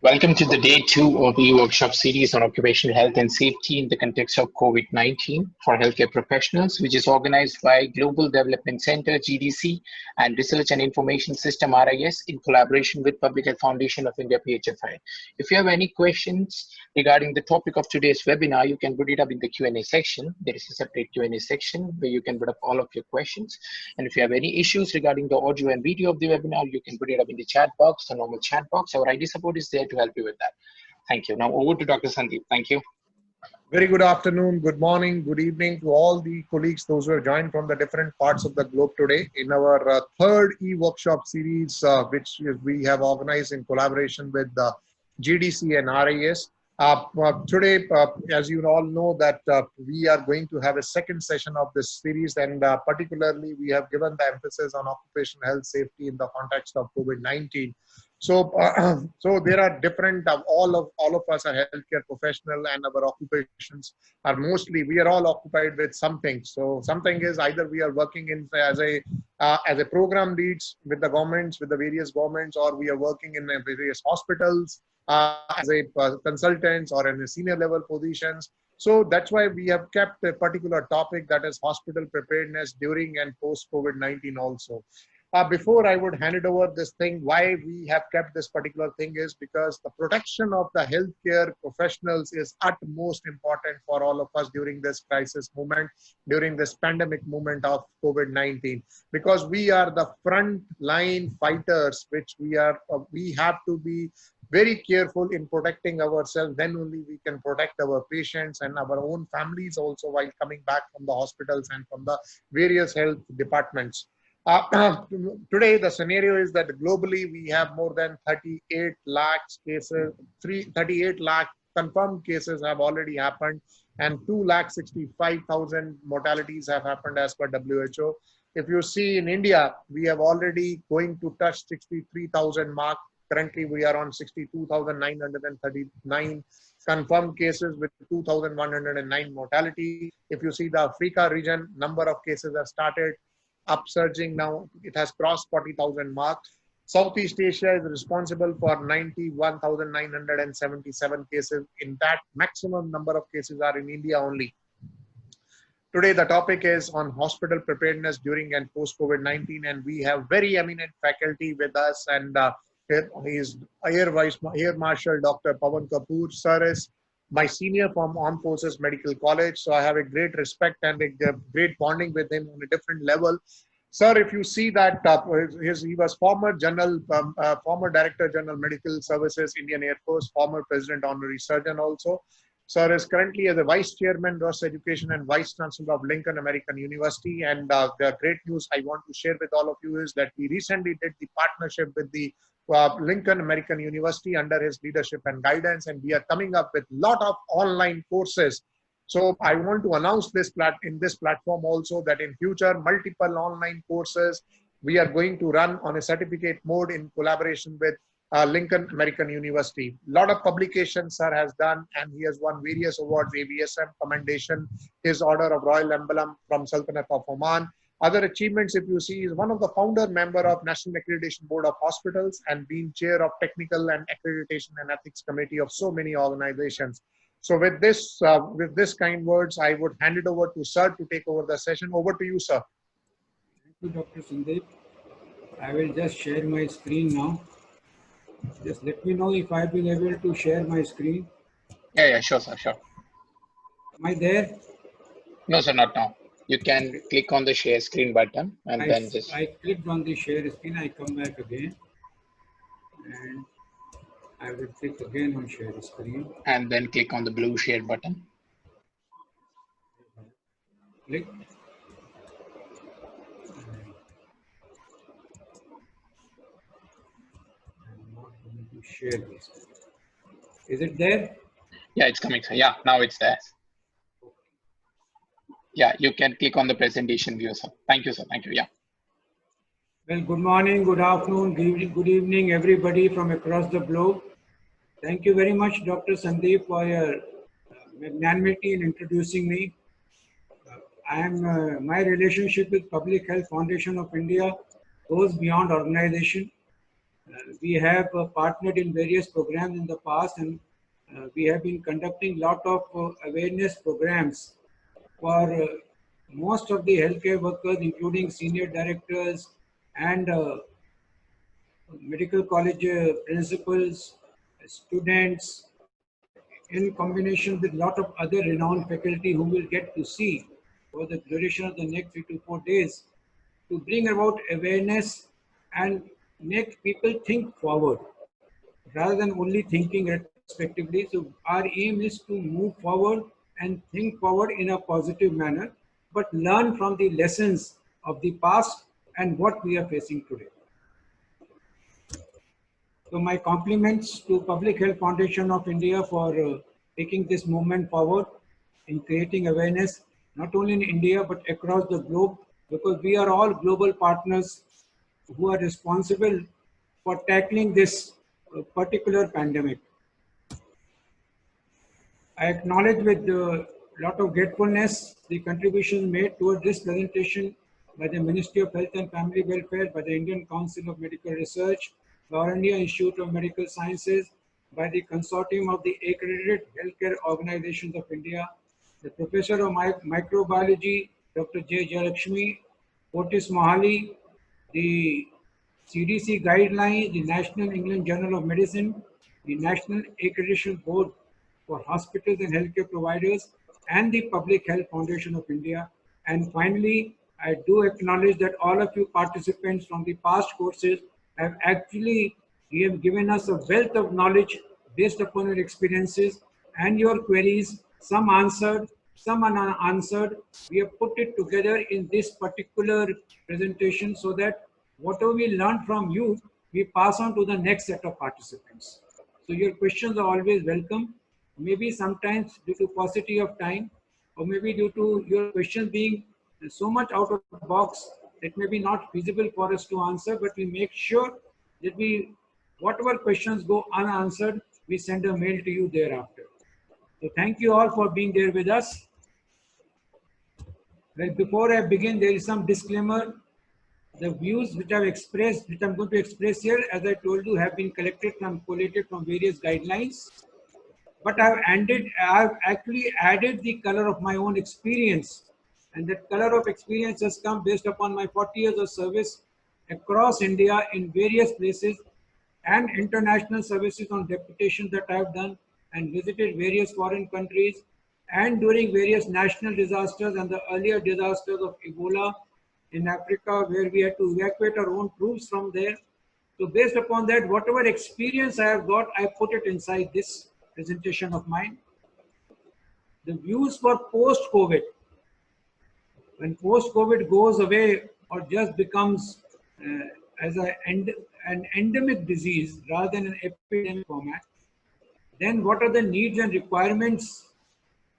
Welcome to the day 2 of the workshop series on occupational health and safety in the context of COVID-19 for healthcare professionals, which is organized by Global Development Center, GDC, and Research and Information System, RIS, in collaboration with Public Health Foundation of India, PHFI. If you have any questions regarding the topic of today's webinar, you can put it up in the Q&A section. There is a separate Q&A section where you can put up all of your questions. And if you have any issues regarding the audio and video of the webinar, you can put it up in the chat box, the normal chat box. Our IT support is there to help you with that. Thank you. Now over to Dr. Sandeep. Thank you. Very good afternoon, good morning, good evening to all the colleagues, those who have joined from the different parts of the globe today in our third e-workshop series, which we have organized in collaboration with the GDC and RIS. Today, as you all know, that we are going to have a second session of this series, and particularly we have given the emphasis on occupational health safety in the context of COVID-19. So there are different, all of us are healthcare professional, and our occupations are mostly, we are all occupied with something. So something is either we are working in as a program leads with the governments, with the various governments, or we are working in various hospitals as a consultants or in a senior level positions. So that's why we have kept a particular topic, that is hospital preparedness during and post COVID-19 also. Before I would hand it over this thing, why we have kept this particular thing is because the protection of the healthcare professionals is utmost important for all of us during this crisis moment, during this pandemic moment of COVID-19, because we are the front line fighters, which we have to be very careful in protecting ourselves. Then only we can protect our patients and our own families also while coming back from the hospitals and from the various health departments. Today, the scenario is that globally we have more than 38 lakh cases, 38 lakh confirmed cases have already happened, and 2,65,000 mortalities have happened as per WHO. If you see in India, we have already going to touch 63,000 mark. Currently, we are on 62,939 confirmed cases with 2,109 mortality. If you see the Africa region, number of cases have started upsurging now. It has crossed 40,000 mark. Southeast Asia is responsible for 91,977 cases. In that, maximum number of cases are in India only. Today, the topic is on hospital preparedness during and post COVID-19, and we have very eminent faculty with us, and he is Air Marshal Dr. Pawan Kapoor. Sir is my senior from Armed Forces Medical College, so I have a great respect and a great bonding with him on a different level. Sir, if you see that he was former Director General Medical Services, Indian Air Force, former President Honorary Surgeon also. Sir is currently as the Vice Chairman, Ross Education, and Vice Chancellor of Lincoln American University. And the great news I want to share with all of you is that we recently did the partnership with the Lincoln American University under his leadership and guidance, and we are coming up with a lot of online courses. So I want to announce this in this platform also that in future, multiple online courses we are going to run on a certificate mode in collaboration with Lincoln American University. A lot of publications sir has done, and he has won various awards, AVSM Commendation, his Order of Royal Emblem from Sultanate of Oman. Other achievements, if you see, is one of the founder member of National Accreditation Board of Hospitals and being chair of Technical and Accreditation and Ethics Committee of so many organizations. So with this kind words, I would hand it over to sir to take over the session. Over to you, sir. Thank you, Dr. Sandeep. I will just share my screen now. Just let me know if I've been able to share my screen. Yeah, sure, sir, sure. Am I there? No, sir, not now. You can click on the share screen button and then just... I clicked on the share screen, I come back again. And I will click again on share screen. And then click on the blue share button. Click. I'm not going to share this. Is it there? Yeah, it's coming, sir. Yeah, now it's there. Yeah, you can click on the presentation view, sir. Thank you, sir. Thank you. Yeah. Well, good morning, good afternoon, good evening, everybody from across the globe. Thank you very much, Dr. Sandeep, for your magnanimity in introducing me. My relationship with Public Health Foundation of India goes beyond organization. We have partnered in various programs in the past, and we have been conducting lot of awareness programs for most of the healthcare workers, including senior directors and medical college principals, students, in combination with lot of other renowned faculty who will get to see for the duration of the next 3 to 4 days, to bring about awareness and make people think forward rather than only thinking retrospectively. So our aim is to move forward and think forward in a positive manner, but learn from the lessons of the past and what we are facing today. So my compliments to Public Health Foundation of India for taking this movement forward in creating awareness, not only in India, but across the globe, because we are all global partners who are responsible for tackling this particular pandemic. I acknowledge with a lot of gratefulness the contributions made towards this presentation by the Ministry of Health and Family Welfare, by the Indian Council of Medical Research, the All India Institute of Medical Sciences, by the Consortium of the Accredited Healthcare Organizations of India, the Professor of Microbiology, Dr. J. Jayalakshmi, Otis Mohali, the CDC guidelines, the National England Journal of Medicine, the National Accreditation Board for Hospitals and Healthcare Providers, and the Public Health Foundation of India. And finally, I do acknowledge that all of you participants from the past courses have actually given us a wealth of knowledge based upon your experiences and your queries, some answered, some unanswered. We have put it together in this particular presentation so that whatever we learn from you, we pass on to the next set of participants. So your questions are always welcome. Maybe sometimes due to paucity of time, or maybe due to your questions being so much out of the box, it may be not feasible for us to answer, but we make sure that whatever questions go unanswered, we send a mail to you thereafter. So thank you all for being there with us. Well, before I begin, there is some disclaimer. The views which I'm going to express here, as I told you, have been collated from various guidelines. But I've actually added the color of my own experience. And that color of experience has come based upon my 40 years of service across India in various places, and international services on deputations that I've done, and visited various foreign countries, and during various national disasters and the earlier disasters of Ebola in Africa, where we had to evacuate our own troops from there. So based upon that, whatever experience I have got, I put it inside this presentation of mine. The views for post-COVID. When post-COVID goes away or just becomes as an endemic disease rather than an epidemic format, then what are the needs and requirements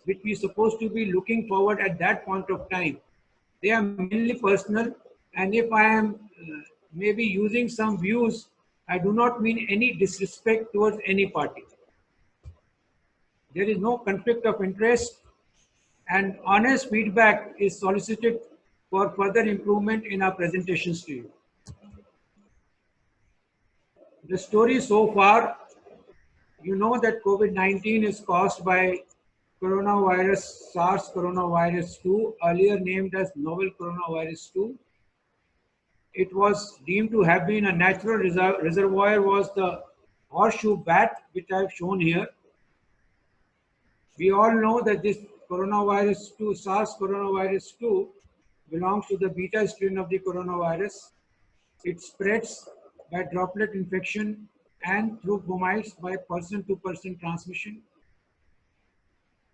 which we are supposed to be looking forward at that point of time? They are mainly personal, and if I am maybe using some views, I do not mean any disrespect towards any party. There is no conflict of interest, and honest feedback is solicited for further improvement in our presentations to you. The story so far, you know that COVID-19 is caused by coronavirus, SARS coronavirus 2, earlier named as novel coronavirus 2. It was deemed to have been a natural reservoir was the horseshoe bat, which I have shown here. We all know that this coronavirus 2, SARS coronavirus 2, belongs to the beta strain of the coronavirus. It spreads by droplet infection and through fomites by person-to-person transmission.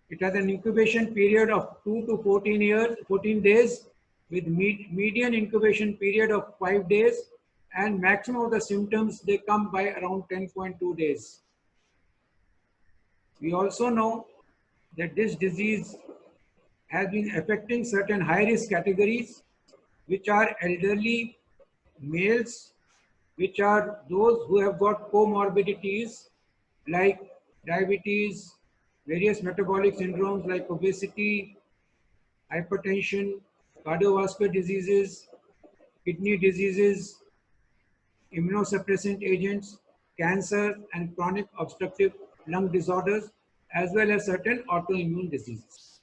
It has an incubation period of 2 to 14 days, with median incubation period of 5 days, and maximum of the symptoms, they come by around 10.2 days. We also know that this disease has been affecting certain high-risk categories, which are elderly, males, which are those who have got comorbidities like diabetes, various metabolic syndromes like obesity, hypertension, cardiovascular diseases, kidney diseases, immunosuppressant agents, cancer and chronic obstructive lung disorders, as well as certain autoimmune diseases.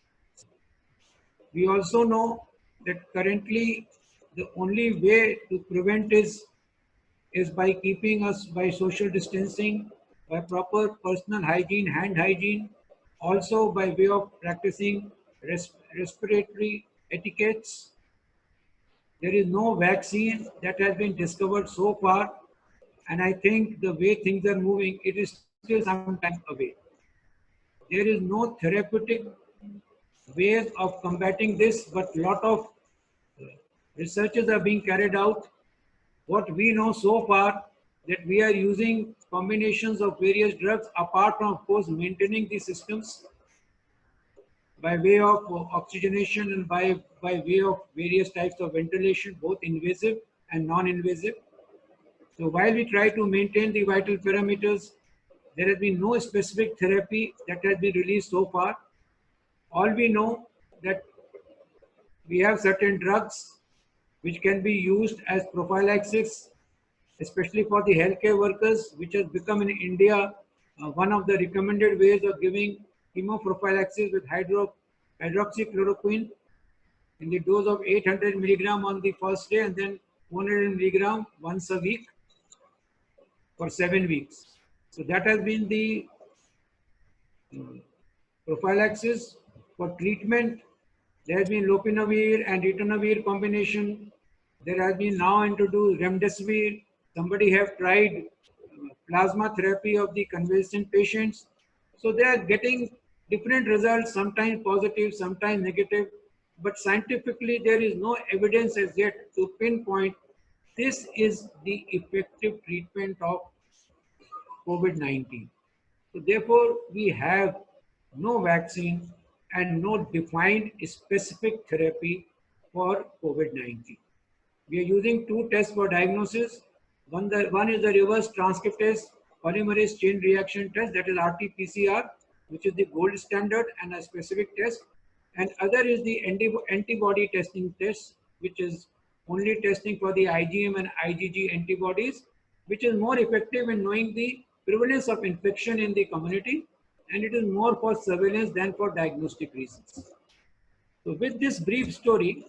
We also know that currently the only way to prevent is by keeping us by social distancing, by proper personal hygiene, hand hygiene, also by way of practicing respiratory etiquettes. There is no vaccine that has been discovered so far, and I think the way things are moving, it is still some time away. There is no therapeutic ways of combating this, but a lot of researches are being carried out. What we know so far, that we are using combinations of various drugs apart from, of course, maintaining the systems by way of oxygenation and by way of various types of ventilation, both invasive and non-invasive. So while we try to maintain the vital parameters, there has been no specific therapy that has been released so far. All we know that we have certain drugs which can be used as prophylaxis, especially for the healthcare workers, which has become in India one of the recommended ways of giving chemoprophylaxis with hydroxychloroquine in the dose of 800 milligram on the first day and then 100 milligram once a week for 7 weeks. So that has been the prophylaxis. For treatment, there has been lopinavir and ritonavir combination. There has been now introduced remdesivir. Somebody have tried plasma therapy of the convalescent patients. So they are getting different results, sometimes positive, sometimes negative. But scientifically, there is no evidence as yet to pinpoint this is the effective treatment of COVID-19. So therefore, we have no vaccine and no defined specific therapy for COVID-19. We are using two tests for diagnosis. One is the reverse transcriptase polymerase chain reaction test, that is RT-PCR, which is the gold standard and a specific test. And other is the antibody testing test, which is only testing for the IgM and IgG antibodies, which is more effective in knowing the prevalence of infection in the community, and it is more for surveillance than for diagnostic reasons. So with this brief story,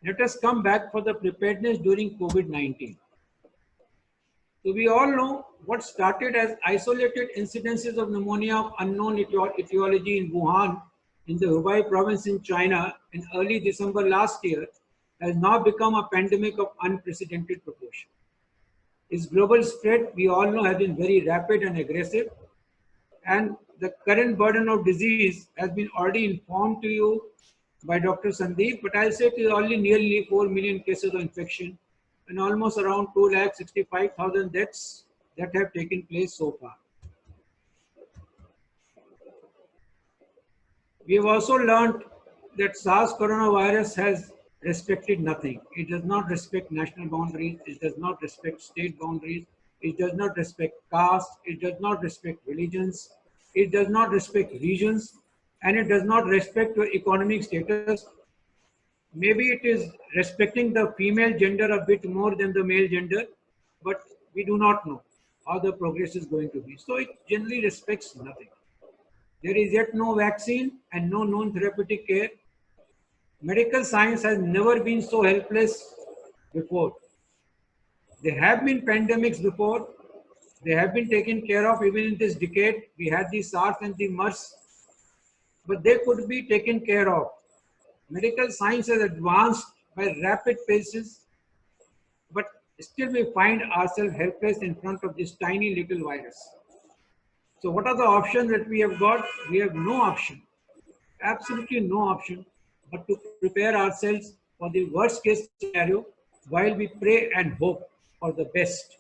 let us come back for the preparedness during COVID-19. So we all know what started as isolated incidences of pneumonia of unknown etiology in Wuhan in the Hubei province in China in early December last year has now become a pandemic of unprecedented proportion. Its global spread, we all know, has been very rapid and aggressive, and the current burden of disease has been already informed to you by Dr. Sandeep, but I'll say it is only nearly 4 million cases of infection and almost around 265,000 deaths that have taken place so far. We have also learned that SARS coronavirus has respected nothing. It does not respect national boundaries. It does not respect state boundaries. It does not respect caste. It does not respect religions. It does not respect regions. And it does not respect your economic status. Maybe it is respecting the female gender a bit more than the male gender, but we do not know how the progress is going to be. So it generally respects nothing. There is yet no vaccine and no known therapeutic care. Medical science has never been so helpless before. There have been pandemics before. They have been taken care of even in this decade. We had the SARS and the MERS, but they could be taken care of. Medical science has advanced by rapid paces, but still we find ourselves helpless in front of this tiny little virus. So what are the options that we have got? We have no option, absolutely no option, but to prepare ourselves for the worst case scenario while we pray and hope for the best.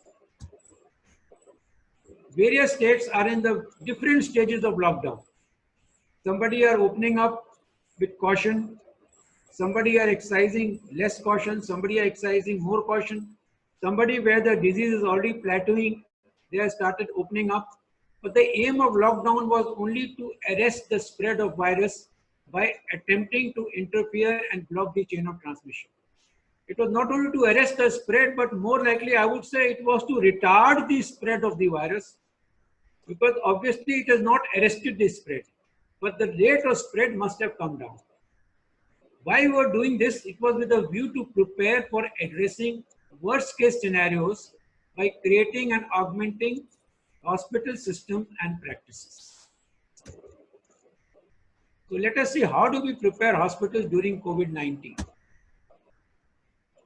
Various states are in the different stages of lockdown. Somebody are opening up with caution. Somebody are exercising less caution. Somebody are exercising more caution. Somebody where the disease is already plateauing, they have started opening up. But the aim of lockdown was only to arrest the spread of virus by attempting to interfere and block the chain of transmission. It was not only to arrest the spread, but more likely I would say it was to retard the spread of the virus, because obviously it has not arrested the spread, but the rate of spread must have come down. Why we were doing this? It was with a view to prepare for addressing worst case scenarios by creating and augmenting hospital systems and practices. So let us see, how do we prepare hospitals during COVID-19?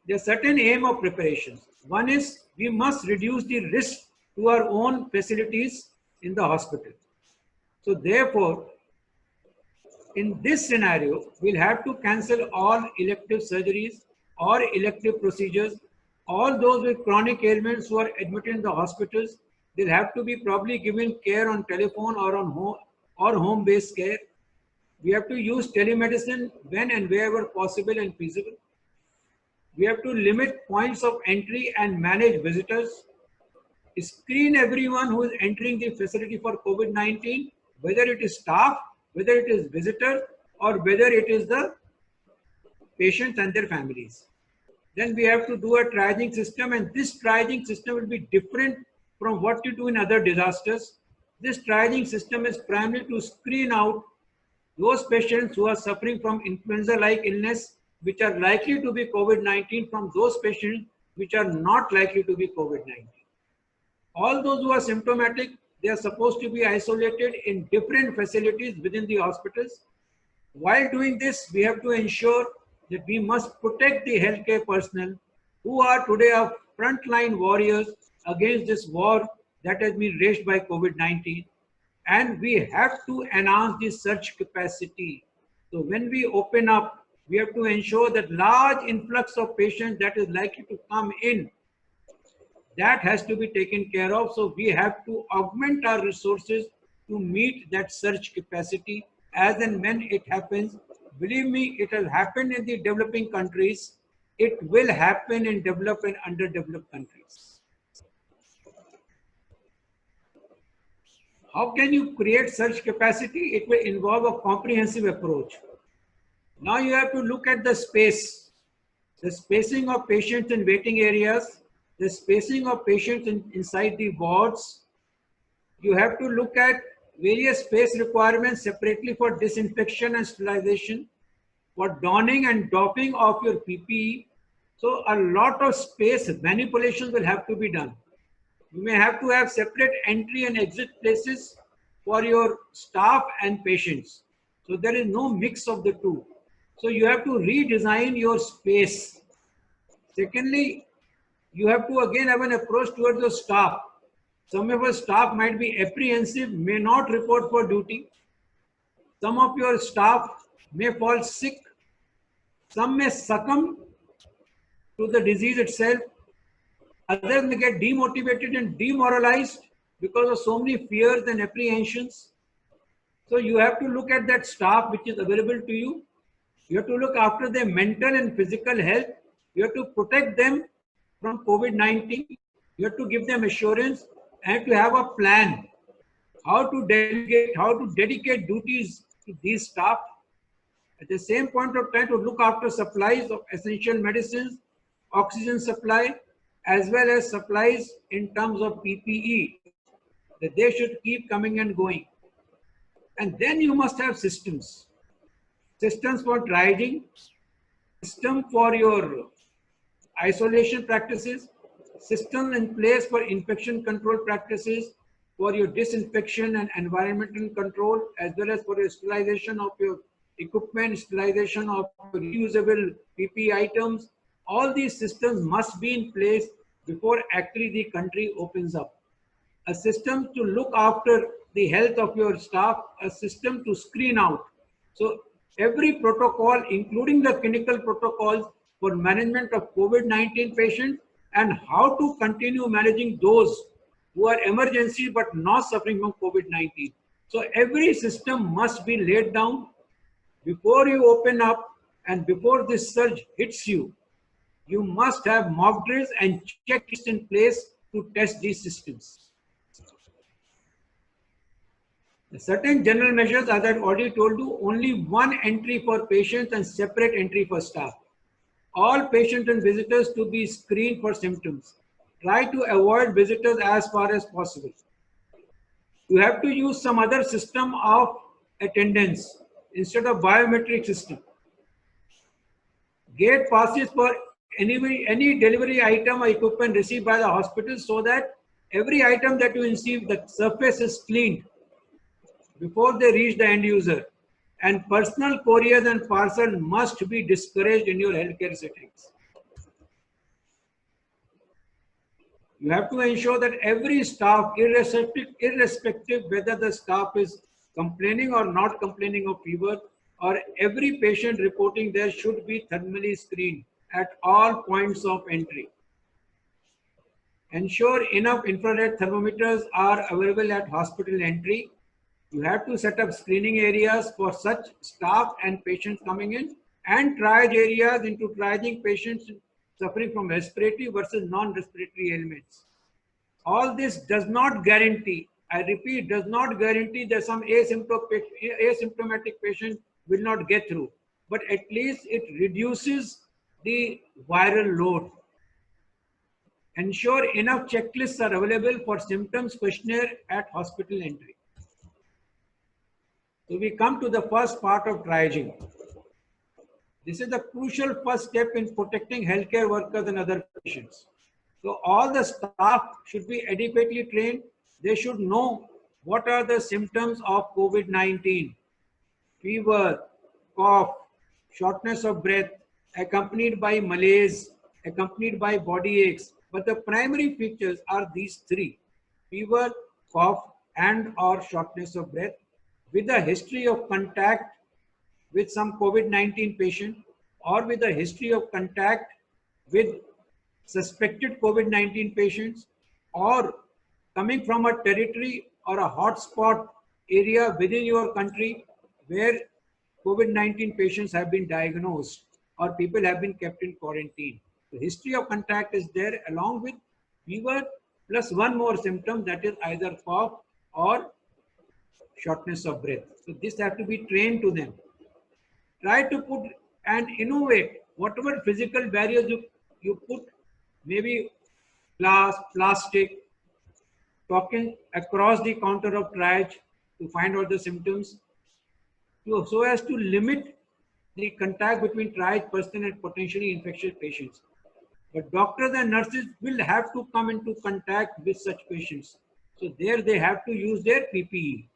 There are certain aim of preparations. One is we must reduce the risk to our own facilities in the hospital. So therefore, in this scenario, we'll have to cancel all elective surgeries or elective procedures. All those with chronic ailments who are admitted in the hospitals, they'll have to be probably given care on telephone or on home-based care. We have to use telemedicine when and wherever possible and feasible. We have to limit points of entry and manage visitors. Screen everyone who is entering the facility for COVID-19, whether it is staff, whether it is visitor, or whether it is the patients and their families. Then we have to do a triaging system, and this triaging system will be different from what you do in other disasters. This triaging system is primarily to screen out those patients who are suffering from influenza-like illness, which are likely to be COVID-19, from those patients which are not likely to be COVID-19. All those who are symptomatic, they are supposed to be isolated in different facilities within the hospitals. While doing this, we have to ensure that we must protect the healthcare personnel who are today our frontline warriors against this war that has been raised by COVID-19. And we have to enhance the surge capacity. So when we open up, we have to ensure that large influx of patients that is likely to come in, that has to be taken care of. So we have to augment our resources to meet that surge capacity as and when it happens. Believe me, it has happened in the developing countries. It will happen in developed and underdeveloped countries. How can you create surge capacity? It will involve a comprehensive approach. Now you have to look at the space, the spacing of patients in waiting areas, the spacing of patients inside the wards. You have to look at various space requirements separately for disinfection and sterilization, for donning and doffing of your PPE. So a lot of space manipulations will have to be done. You may have to have separate entry and exit places for your staff and patients. So there is no mix of the two. So you have to redesign your space. Secondly, you have to again have an approach towards the staff. Some of your staff might be apprehensive, may not report for duty. Some of your staff may fall sick. Some may succumb to the disease itself. Others may get demotivated and demoralized because of so many fears and apprehensions. So you have to look at that staff which is available to you. You have to look after their mental and physical health. You have to protect them from COVID-19. You have to give them assurance and to have a plan how to dedicate duties to these staff. At the same point of time, to look after supplies of essential medicines, oxygen supply, as well as supplies in terms of PPE, that they should keep coming and going. And then you must have systems. Systems for triaging, system for your isolation practices, system in place for infection control practices, for your disinfection and environmental control, as well as for your sterilization of your equipment, sterilization of reusable PPE items. All these systems must be in place before actually the country opens up. A system to look after the health of your staff, a system to screen out. So every protocol, including the clinical protocols for management of COVID-19 patients, and how to continue managing those who are emergency but not suffering from COVID-19. So every system must be laid down before you open up, and before this surge hits you. You must have mock drills and checklists in place to test these systems. The certain general measures, as I've already told you, only one entry for patients and separate entry for staff. all patients and visitors to be screened for symptoms. Try to avoid visitors as far as possible. You have to use some other system of attendance instead of biometric system. Gate passes for any delivery item or equipment received by the hospital, so that every item that you receive, the surface is cleaned before they reach the end user. And personal couriers and parcel must be discouraged in your healthcare settings. You have to ensure that every staff, irrespective whether the staff is complaining or not complaining of fever, or every patient reporting there, should be thermally screened at all points of entry. Ensure enough infrared thermometers are available at hospital entry. You have to set up screening areas for such staff and patients coming in, and triage areas into triaging patients suffering from respiratory versus non-respiratory ailments. All this does not guarantee, I repeat, does not guarantee that some asymptomatic patient will not get through, but at least it reduces the viral load. Ensure enough checklists are available for symptoms questionnaire at hospital entry. So we come to the first part of triaging. This is the crucial first step in protecting healthcare workers and other patients. So all the staff should be adequately trained. They should know what are the symptoms of COVID-19. Fever, cough, shortness of breath, accompanied by malaise, accompanied by body aches. But the primary features are these three: fever, cough, and or shortness of breath, with a history of contact with some COVID-19 patient, or with a history of contact with suspected COVID-19 patients, or coming from a territory or a hotspot area within your country where COVID-19 patients have been diagnosed or people have been kept in quarantine. The history of contact is there, along with fever plus one more symptom, that is either cough or shortness of breath. So this have to be trained to them. Try to put and innovate whatever physical barriers you put, maybe glass, plastic, talking across the counter of triage to find out the symptoms, so as to limit the contact between triage person and potentially infectious patients. But doctors and nurses will have to come into contact with such patients. So there they have to use their PPE.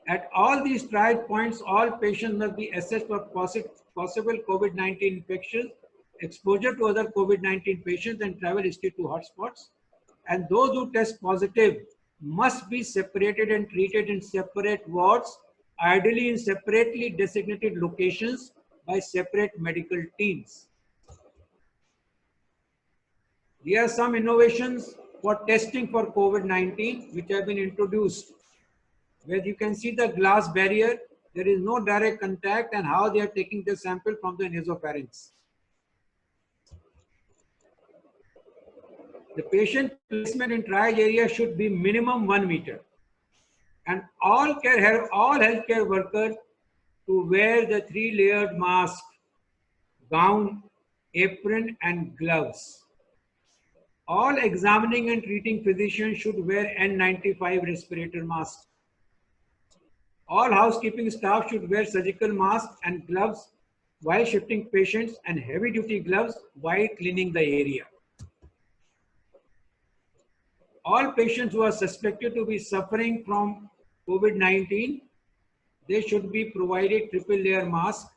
At all these triage points, all patients must be assessed for possible COVID-19 infections, exposure to other COVID-19 patients, and travel history to hotspots. And those who test positive must be separated and treated in separate wards, ideally in separately designated locations by separate medical teams. There are some innovations for testing for COVID-19 which have been introduced, where you can see the glass barrier. There is no direct contact, and how they are taking the sample from the nasopharynx. The patient placement in triage area should be minimum 1 meter. And all healthcare workers to wear the 3-layered mask, gown, apron, and gloves. All examining and treating physicians should wear N95 respirator masks. All housekeeping staff should wear surgical masks and gloves while shifting patients, and heavy-duty gloves while cleaning the area. All patients who are suspected to be suffering from COVID-19, they should be provided triple-layer mask.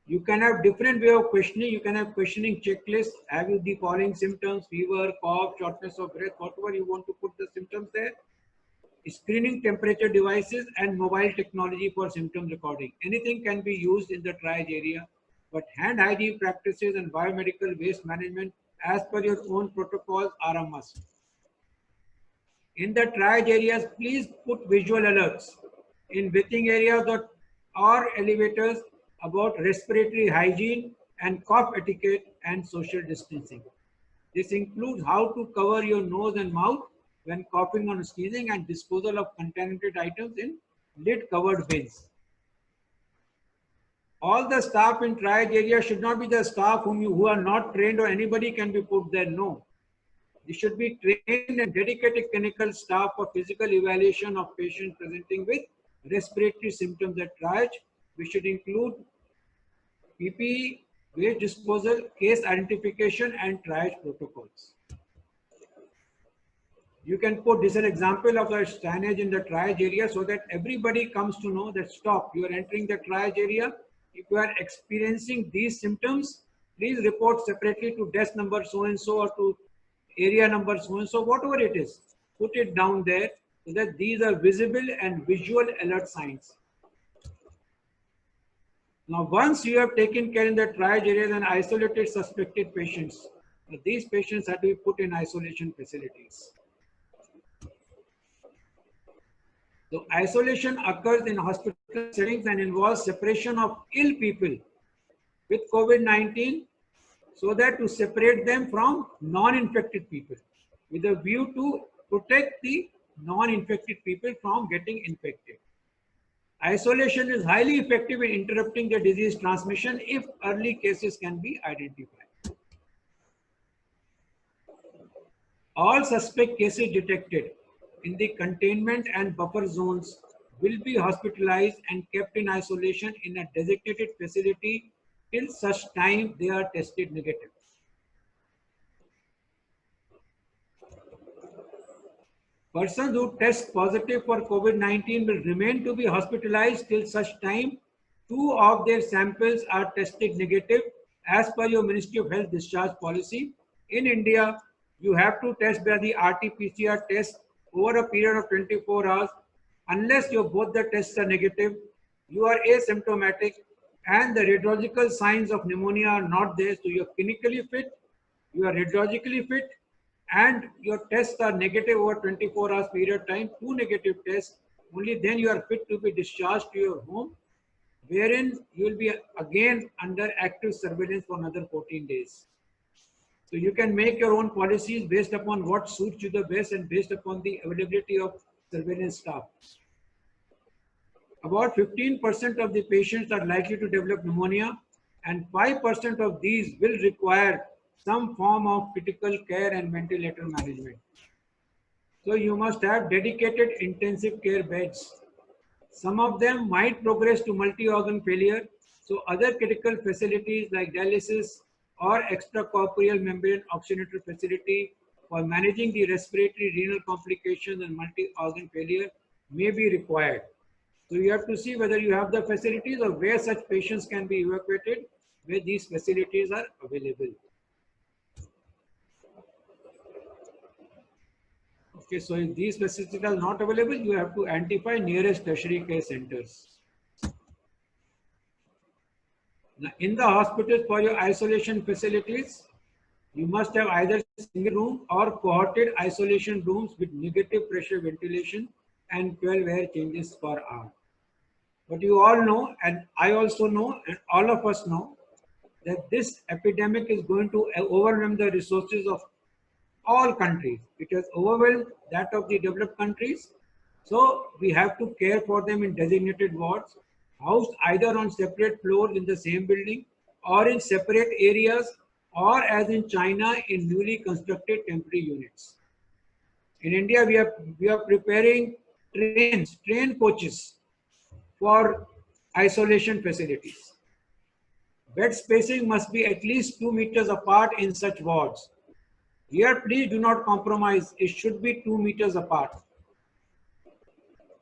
You can have different way of questioning. You can have questioning checklists. Have you the following symptoms: fever, cough, shortness of breath, whatever you want to put the symptoms there. Screening temperature devices and mobile technology for symptom recording. Anything can be used in the triage area, but hand hygiene practices and biomedical waste management as per your own protocols are a must. In the triage areas, please put visual alerts in waiting areas or elevators about respiratory hygiene and cough etiquette and social distancing. This includes how to cover your nose and mouth when coughing or sneezing, and disposal of contaminated items in lid-covered bins. All the staff in triage area should not be the staff who are not trained or anybody can be put there. No. They should be trained and dedicated clinical staff for physical evaluation of patients presenting with respiratory symptoms at triage. We should include PPE, waste disposal, case identification, and triage protocols. You can put this as an example of the signage in the triage area so that everybody comes to know that stop, you are entering the triage area. If you are experiencing these symptoms, please report separately to desk number so-and-so or to area number so-and-so, whatever it is. Put it down there so that these are visible and visual alert signs. Now, once you have taken care in the triage areas and isolated suspected patients, these patients have to be put in isolation facilities. So isolation occurs in hospital settings and involves separation of ill people with COVID-19 so that to separate them from non-infected people with a view to protect the non-infected people from getting infected. Isolation is highly effective in interrupting the disease transmission if early cases can be identified. All suspect cases detected in the containment and buffer zones will be hospitalized and kept in isolation in a designated facility till such time they are tested negative. Persons who test positive for COVID-19 will remain to be hospitalized till such time 2 of their samples are tested negative as per your Ministry of Health discharge policy. In India, you have to test by the RT-PCR test over a period of 24 hours. Unless both the tests are negative, you are asymptomatic and the radiological signs of pneumonia are not there. So you are clinically fit, you are radiologically fit, and your tests are negative over 24 hours period of time, 2 negative tests, only then you are fit to be discharged to your home, wherein you will be again under active surveillance for another 14 days. So you can make your own policies based upon what suits you the best and based upon the availability of surveillance staff. About 15% of the patients are likely to develop pneumonia and 5% of these will require some form of critical care and ventilator management. So you must have dedicated intensive care beds. Some of them might progress to multi-organ failure. So other critical facilities like dialysis or extracorporeal membrane oxygenator facility for managing the respiratory renal complications and multi-organ failure may be required. So you have to see whether you have the facilities or where such patients can be evacuated, where these facilities are available. Okay, so if these facilities are not available, you have to identify nearest tertiary care centers. Now, in the hospitals for your isolation facilities, you must have either single room or cohorted isolation rooms with negative pressure ventilation and 12 air changes per hour. But you all know, and I also know, and all of us know, that this epidemic is going to overwhelm the resources of all countries. It has overwhelmed that of the developed countries. So we have to care for them in designated wards, housed either on separate floors in the same building or in separate areas, or as in China in newly constructed temporary units. In India, we are preparing train coaches for isolation facilities. Bed spacing must be at least 2 meters apart in such wards. Here, please do not compromise. It should be 2 meters apart.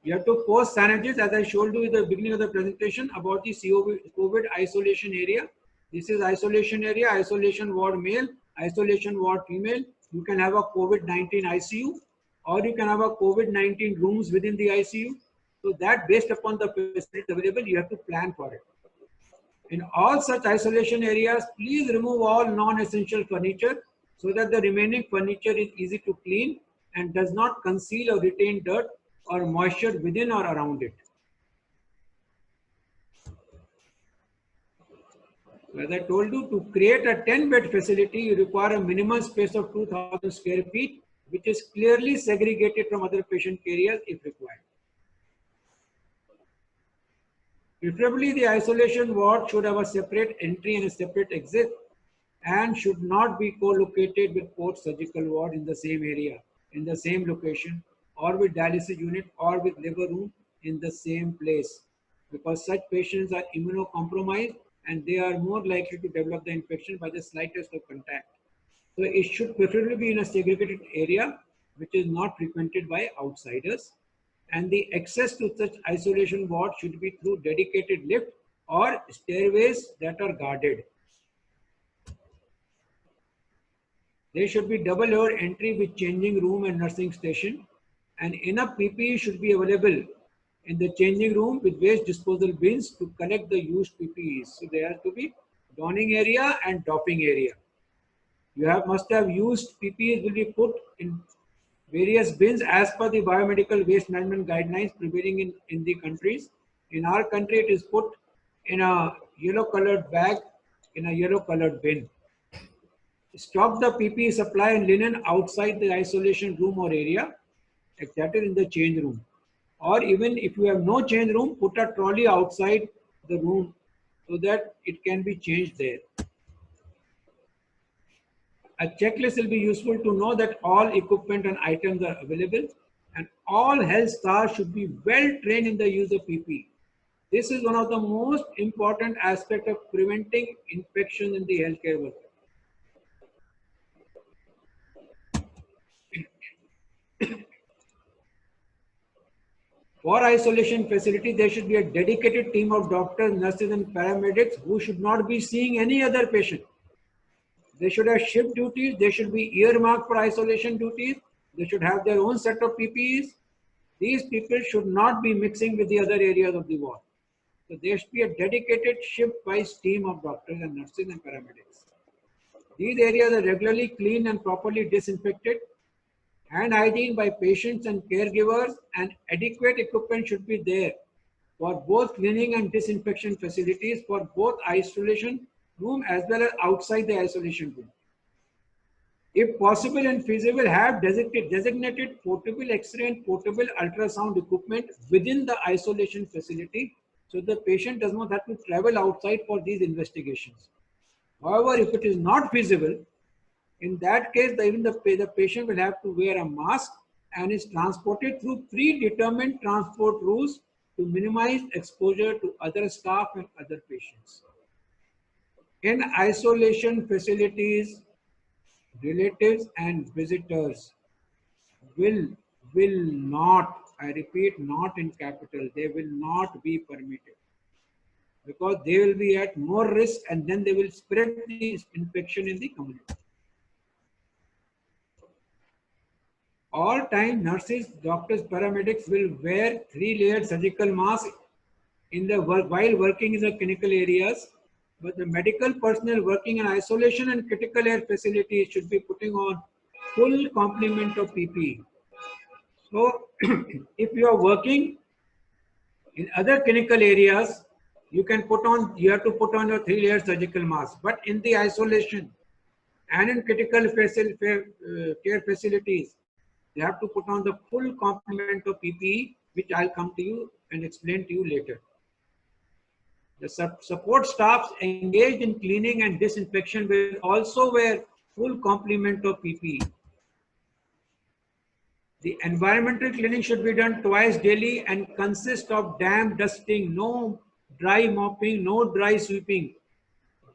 You have to post signages, as I showed you at the beginning of the presentation, about the COVID isolation area. This is isolation area, isolation ward male, isolation ward female. You can have a COVID-19 ICU, or you can have a COVID-19 rooms within the ICU. So that based upon the facilities available, you have to plan for it. In all such isolation areas, please remove all non-essential furniture so that the remaining furniture is easy to clean and does not conceal or retain dirt or moisture within or around it. As I told you, to create a 10-bed facility, you require a minimum space of 2,000 square feet, which is clearly segregated from other patient areas if required. Preferably, the isolation ward should have a separate entry and a separate exit and should not be co-located with post-surgical ward in the same area, in the same location, or with dialysis unit or with liver room in the same place, because such patients are immunocompromised and they are more likely to develop the infection by the slightest of contact. So it should preferably be in a segregated area which is not frequented by outsiders, and the access to such isolation ward should be through dedicated lift or stairways that are guarded. There should be double door entry with changing room and nursing station, and enough PPE should be available in the changing room with waste disposal bins to collect the used PPEs. So there has to be donning area and doffing area. You must have used PPEs will be put in various bins as per the biomedical waste management guidelines prevailing in the countries. In our country, it is put in a yellow colored bag in a yellow colored bin. Stock the PPE supply and linen outside the isolation room or area, that is in the change room. Or even if you have no change room, put a trolley outside the room so that it can be changed there. A checklist will be useful to know that all equipment and items are available, and all health staff should be well trained in the use of PPE. This is one of the most important aspects of preventing infection in the healthcare worker. For isolation facility, there should be a dedicated team of doctors, nurses, and paramedics who should not be seeing any other patient. They should have shift duties. They should be earmarked for isolation duties. They should have their own set of PPEs. These people should not be mixing with the other areas of the ward. So there should be a dedicated shift-wise team of doctors and nurses and paramedics. These areas are regularly cleaned and properly disinfected. Hand hygiene by patients and caregivers, and adequate equipment should be there for both cleaning and disinfection facilities for both isolation room as well as outside the isolation room. If possible and feasible, have designated portable X-ray and portable ultrasound equipment within the isolation facility so the patient does not have to travel outside for these investigations. However, if it is not feasible, in that case, even the patient will have to wear a mask and is transported through predetermined transport routes to minimize exposure to other staff and other patients. In isolation facilities, relatives and visitors will not, I repeat, not in capital, they will not be permitted, because they will be at more risk and then they will spread the infection in the community. All time, nurses, doctors, paramedics will wear 3-layered surgical masks while working in the clinical areas, but the medical personnel working in isolation and critical care facilities should be putting on full complement of PPE. So, if you are working in other clinical areas, you have to put on your 3-layered surgical mask. But in the isolation and in critical care facilities, you have to put on the full complement of PPE, which I'll come to you and explain to you later. The support staffs engaged in cleaning and disinfection will also wear full complement of PPE. The environmental cleaning should be done twice daily and consist of damp dusting, no dry mopping, no dry sweeping.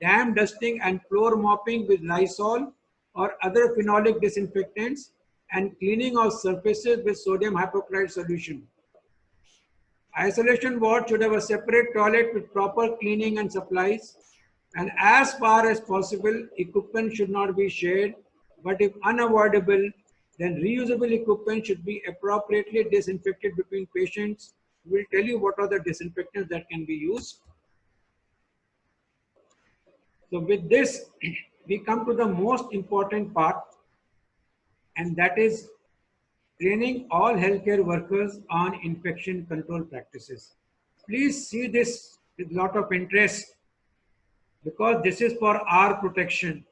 Damp dusting and floor mopping with Lysol or other phenolic disinfectants, and cleaning of surfaces with sodium hypochlorite solution. Isolation ward should have a separate toilet with proper cleaning and supplies, and as far as possible, equipment should not be shared, but if unavoidable, then reusable equipment should be appropriately disinfected between patients. We'll tell you what are the disinfectants that can be used. So with this, we come to the most important part, and that is training all healthcare workers on infection control practices. Please see this with a lot of interest, because this is for our protection.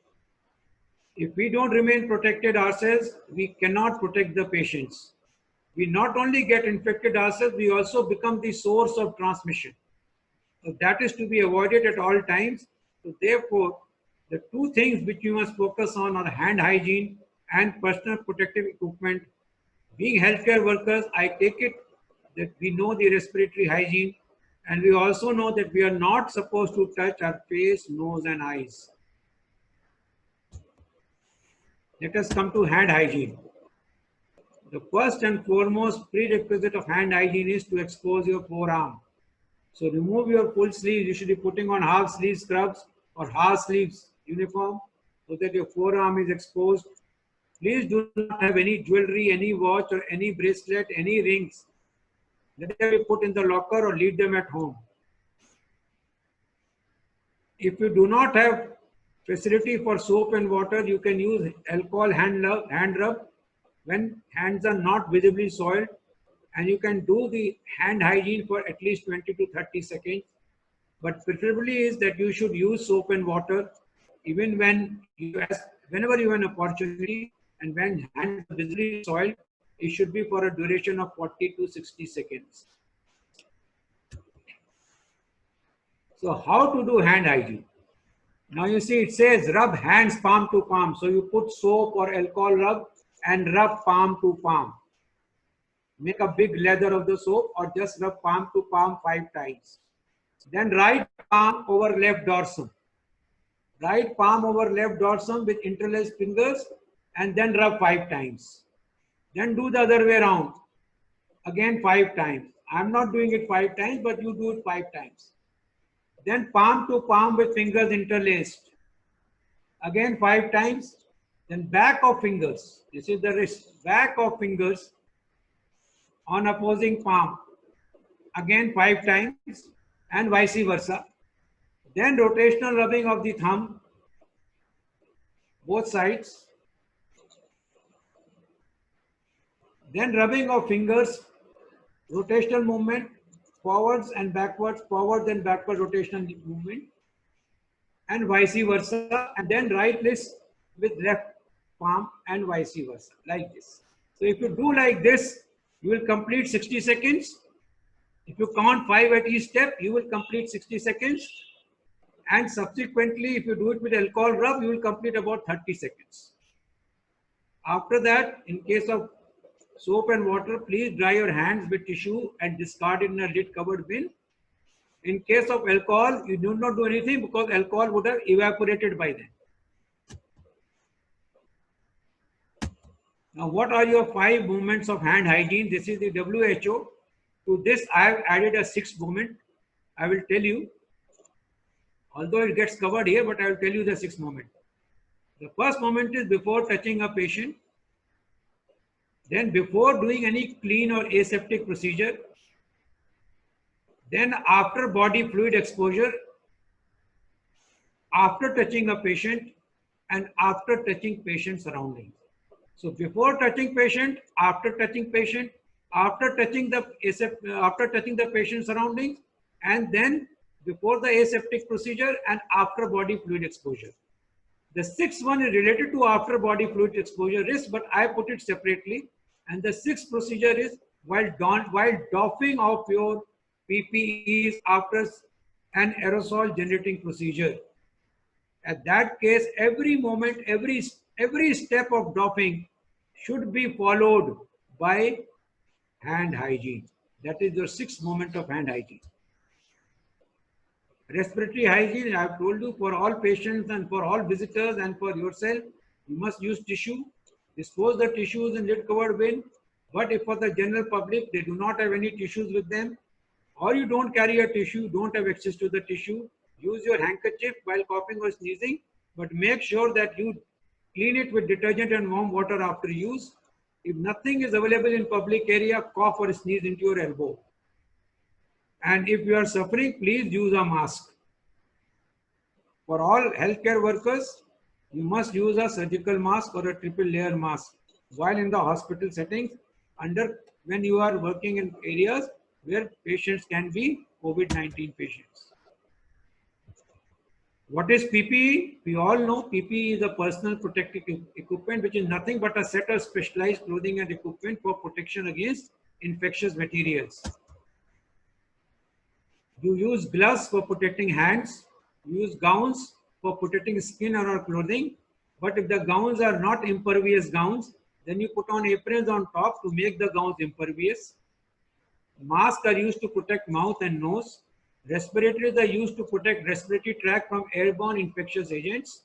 If we don't remain protected ourselves, we cannot protect the patients. We not only get infected ourselves, we also become the source of transmission. So that is to be avoided at all times. So therefore, the two things which you must focus on are hand hygiene and personal protective equipment. Being healthcare workers, I take it that we know the respiratory hygiene, and we also know that we are not supposed to touch our face, nose and eyes. Let us come to hand hygiene. The first and foremost prerequisite of hand hygiene is to expose your forearm. So remove your full sleeves. You should be putting on half sleeve scrubs or half sleeves uniform so that your forearm is exposed. Please do not have any jewelry, any watch or any bracelet, any rings. Let them be put in the locker or leave them at home. If you do not have facility for soap and water, you can use alcohol hand rub when hands are not visibly soiled, and you can do the hand hygiene for at least 20 to 30 seconds. But preferably is that you should use soap and water even whenever you have an opportunity, and when hands are visibly soiled, it should be for a duration of 40 to 60 seconds. So how to do hand hygiene? Now you see it says rub hands palm to palm. So you put soap or alcohol rub and rub palm to palm. Make a big lather of the soap or just rub palm to palm 5 times. Then right palm over left dorsum. Right palm over left dorsum with interlaced fingers and then rub 5 times. Then do the other way around. Again 5 times. I'm not doing it 5 times, but you do it 5 times. Then palm to palm with fingers interlaced. Again 5 times. Then back of fingers. This is the wrist. Back of fingers on opposing palm. Again 5 times and vice versa. Then rotational rubbing of the thumb. Both sides. Then rubbing of fingers. Rotational movement. Forwards and backwards, forward and backward rotational movement, and vice versa, and then right wrist with left palm and vice versa, like this. So if you do like this, you will complete 60 seconds. If you count 5 at each step, you will complete 60 seconds. And subsequently, if you do it with alcohol rub, you will complete about 30 seconds. After that, in case of soap and water, please dry your hands with tissue and discard it in a lid covered bin. In case of alcohol, you do not do anything because alcohol would have evaporated by then. Now, what are your 5 movements of hand hygiene? This is the WHO. To this, I have added a 6th movement. I will tell you, although it gets covered here, but I will tell you the 6th movement. The first moment is before touching a patient. Then before doing any clean or aseptic procedure, then after body fluid exposure, after touching a patient, and after touching patient surroundings. So before touching patient, after touching patient, after touching the patient surroundings, and then before the aseptic procedure and after body fluid exposure. The 6th one is related to after body fluid exposure risk, but I put it separately. And the 6th procedure is while doffing of your PPEs after an aerosol generating procedure. At that case, every moment, every step of doffing should be followed by hand hygiene. That is your 6th moment of hand hygiene. Respiratory hygiene, I have told you, for all patients and for all visitors and for yourself, you must use tissue. Dispose the tissues in lid covered bin. But if for the general public, they do not have any tissues with them, or you don't carry a tissue, don't have access to the tissue, use your handkerchief while coughing or sneezing, but make sure that you clean it with detergent and warm water after use. If nothing is available in public area, cough or sneeze into your elbow. And if you are suffering, please use a mask. For all healthcare workers, you must use a surgical mask or a triple layer mask while in the hospital settings when you are working in areas where patients can be COVID-19 patients. What is PPE? We all know PPE is a personal protective equipment, which is nothing but a set of specialized clothing and equipment for protection against infectious materials. You use gloves for protecting hands. You use gowns for protecting skin or our clothing. But if the gowns are not impervious gowns, then you put on aprons on top to make the gowns impervious. Masks are used to protect mouth and nose. Respirators are used to protect respiratory tract from airborne infectious agents.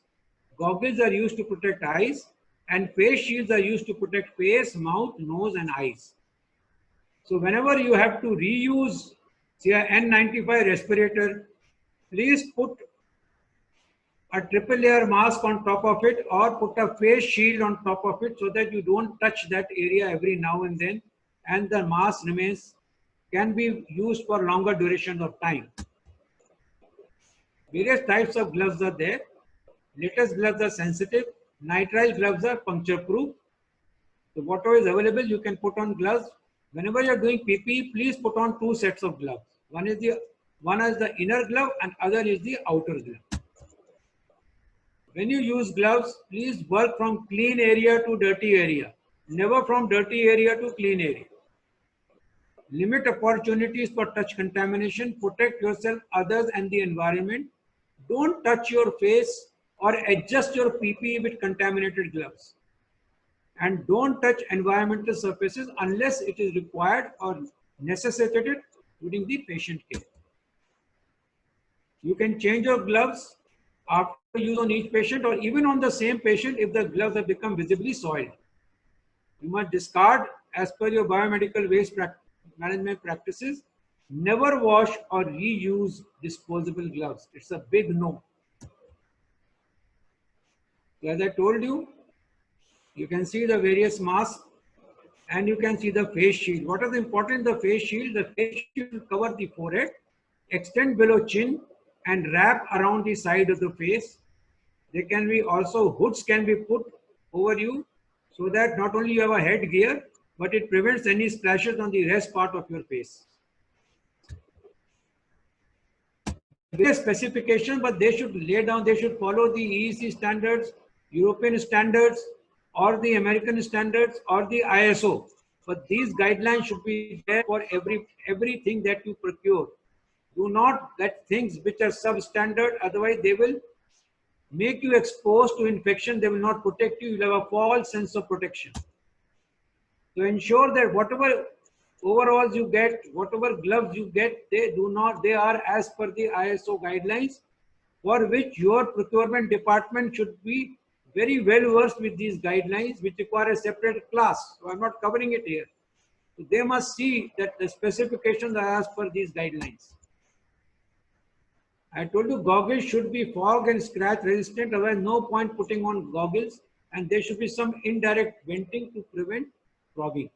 Goggles are used to protect eyes. And face shields are used to protect face, mouth, nose, and eyes. So whenever you have to reuse, say, an N95 respirator, please put a triple layer mask on top of it or put a face shield on top of it so that you don't touch that area every now and then, and the mask can be used for longer duration of time. Various types of gloves are there. Latest gloves are sensitive. Nitrile gloves are puncture proof. So whatever is available, you can put on gloves. Whenever you are doing PPE, please put on two sets of gloves. One is the inner glove and other is the outer glove. When you use gloves, please work from clean area to dirty area. Never from dirty area to clean area. Limit opportunities for touch contamination. Protect yourself, others, and the environment. Don't touch your face or adjust your PPE with contaminated gloves. And don't touch environmental surfaces unless it is required or necessitated during the patient care. You can change your gloves after use on each patient or even on the same patient if the gloves have become visibly soiled. You must discard as per your biomedical waste management practices. Never wash or reuse disposable gloves. It's a big no. So as I told you, you can see the various masks and you can see the face shield. What is important in the face shield? The face shield will cover the forehead, extend below chin and wrap around the side of the face. There can be also hoods can be put over you so that not only you have a headgear, but it prevents any splashes on the rest part of your face. Various specifications, but they should lay down, they should follow the EEC standards, European standards, or the American standards, or the ISO. But these guidelines should be there for everything that you procure. Do not get things which are substandard, otherwise they will make you exposed to infection. They will not protect you. You will have a false sense of protection. So ensure that whatever overalls you get, whatever gloves you get, they are as per the ISO guidelines, for which your procurement department should be very well versed with these guidelines, which require a separate class. So I'm not covering it here. So they must see that the specifications are as per these guidelines. I told you goggles should be fog and scratch resistant, otherwise no point putting on goggles, and there should be some indirect venting to prevent fogging.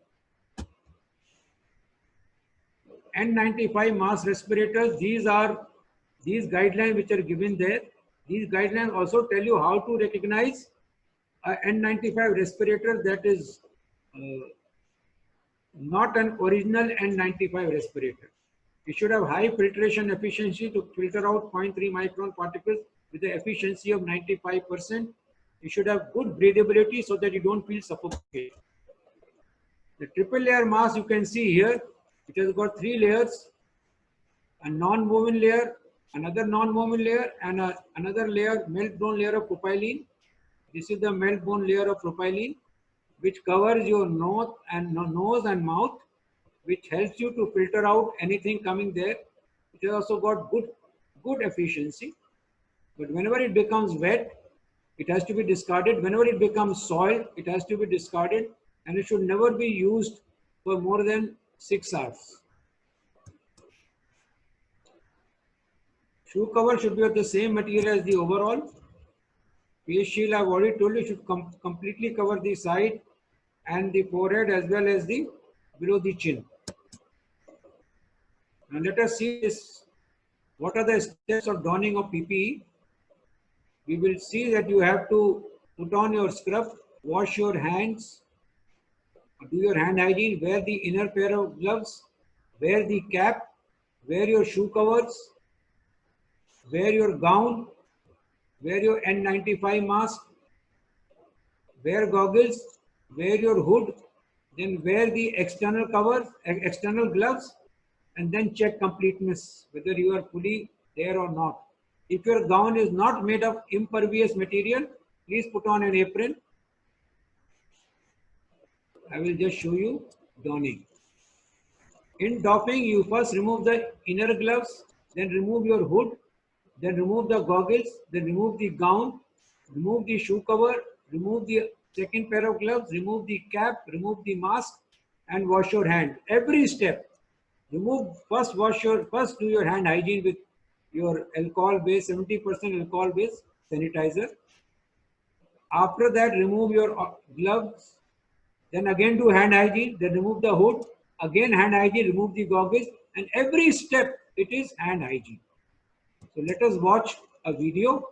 N95 mask respirators, these guidelines which are given there. These guidelines also tell you how to recognize a N95 respirator that is not an original N95 respirator. It should have high filtration efficiency to filter out 0.3 micron particles with the efficiency of 95%. It should have good breathability so that you don't feel suffocated. The triple layer mask you can see here, it has got 3 layers, a non-woven layer, another non-woven layer, and another layer, melt-blown layer of propylene. This is the melt-blown layer of propylene, which covers your nose and mouth, which helps you to filter out anything coming there. It has also got good efficiency. But whenever it becomes wet, it has to be discarded. Whenever it becomes soil, it has to be discarded, and it should never be used for more than 6 hours. Shoe cover should be of the same material as the overall. Face shield, I've already told you, should completely cover the side and the forehead as well as the below the chin. Now let us see this. What are the steps of donning of PPE? We will see that you have to put on your scrub, wash your hands, do your hand hygiene, wear the inner pair of gloves, wear the cap, wear your shoe covers, wear your gown, wear your N95 mask, wear goggles, wear your hood, then wear the external covers, external gloves, and then check completeness, whether you are fully there or not. If your gown is not made of impervious material, please put on an apron. I will just show you donning. In doffing, you first remove the inner gloves, then remove your hood, then remove the goggles, then remove the gown, remove the shoe cover, remove the second pair of gloves, remove the cap, remove the mask, and wash your hand. Every step. First do your hand hygiene with your alcohol-based, 70% alcohol-based sanitizer. After that, remove your gloves, then again do hand hygiene, then remove the hood, again hand hygiene, remove the goggles, and every step it is hand hygiene. So let us watch a video.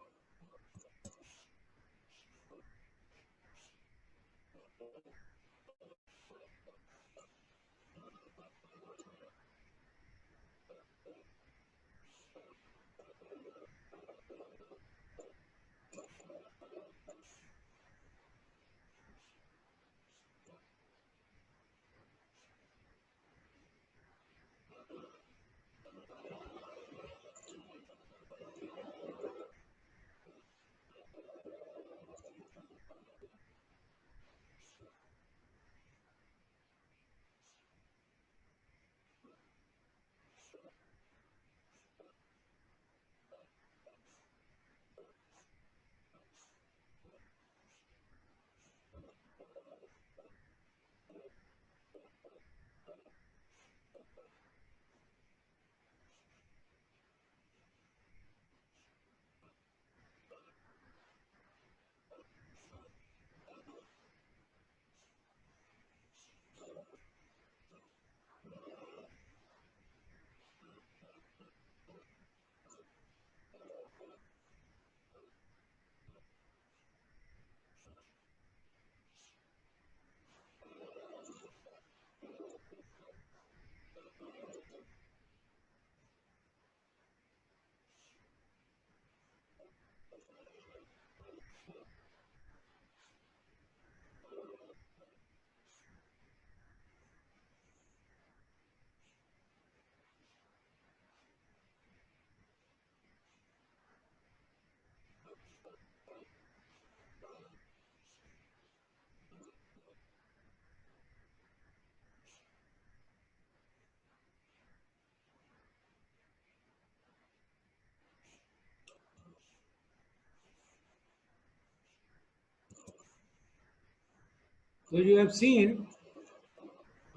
So you have seen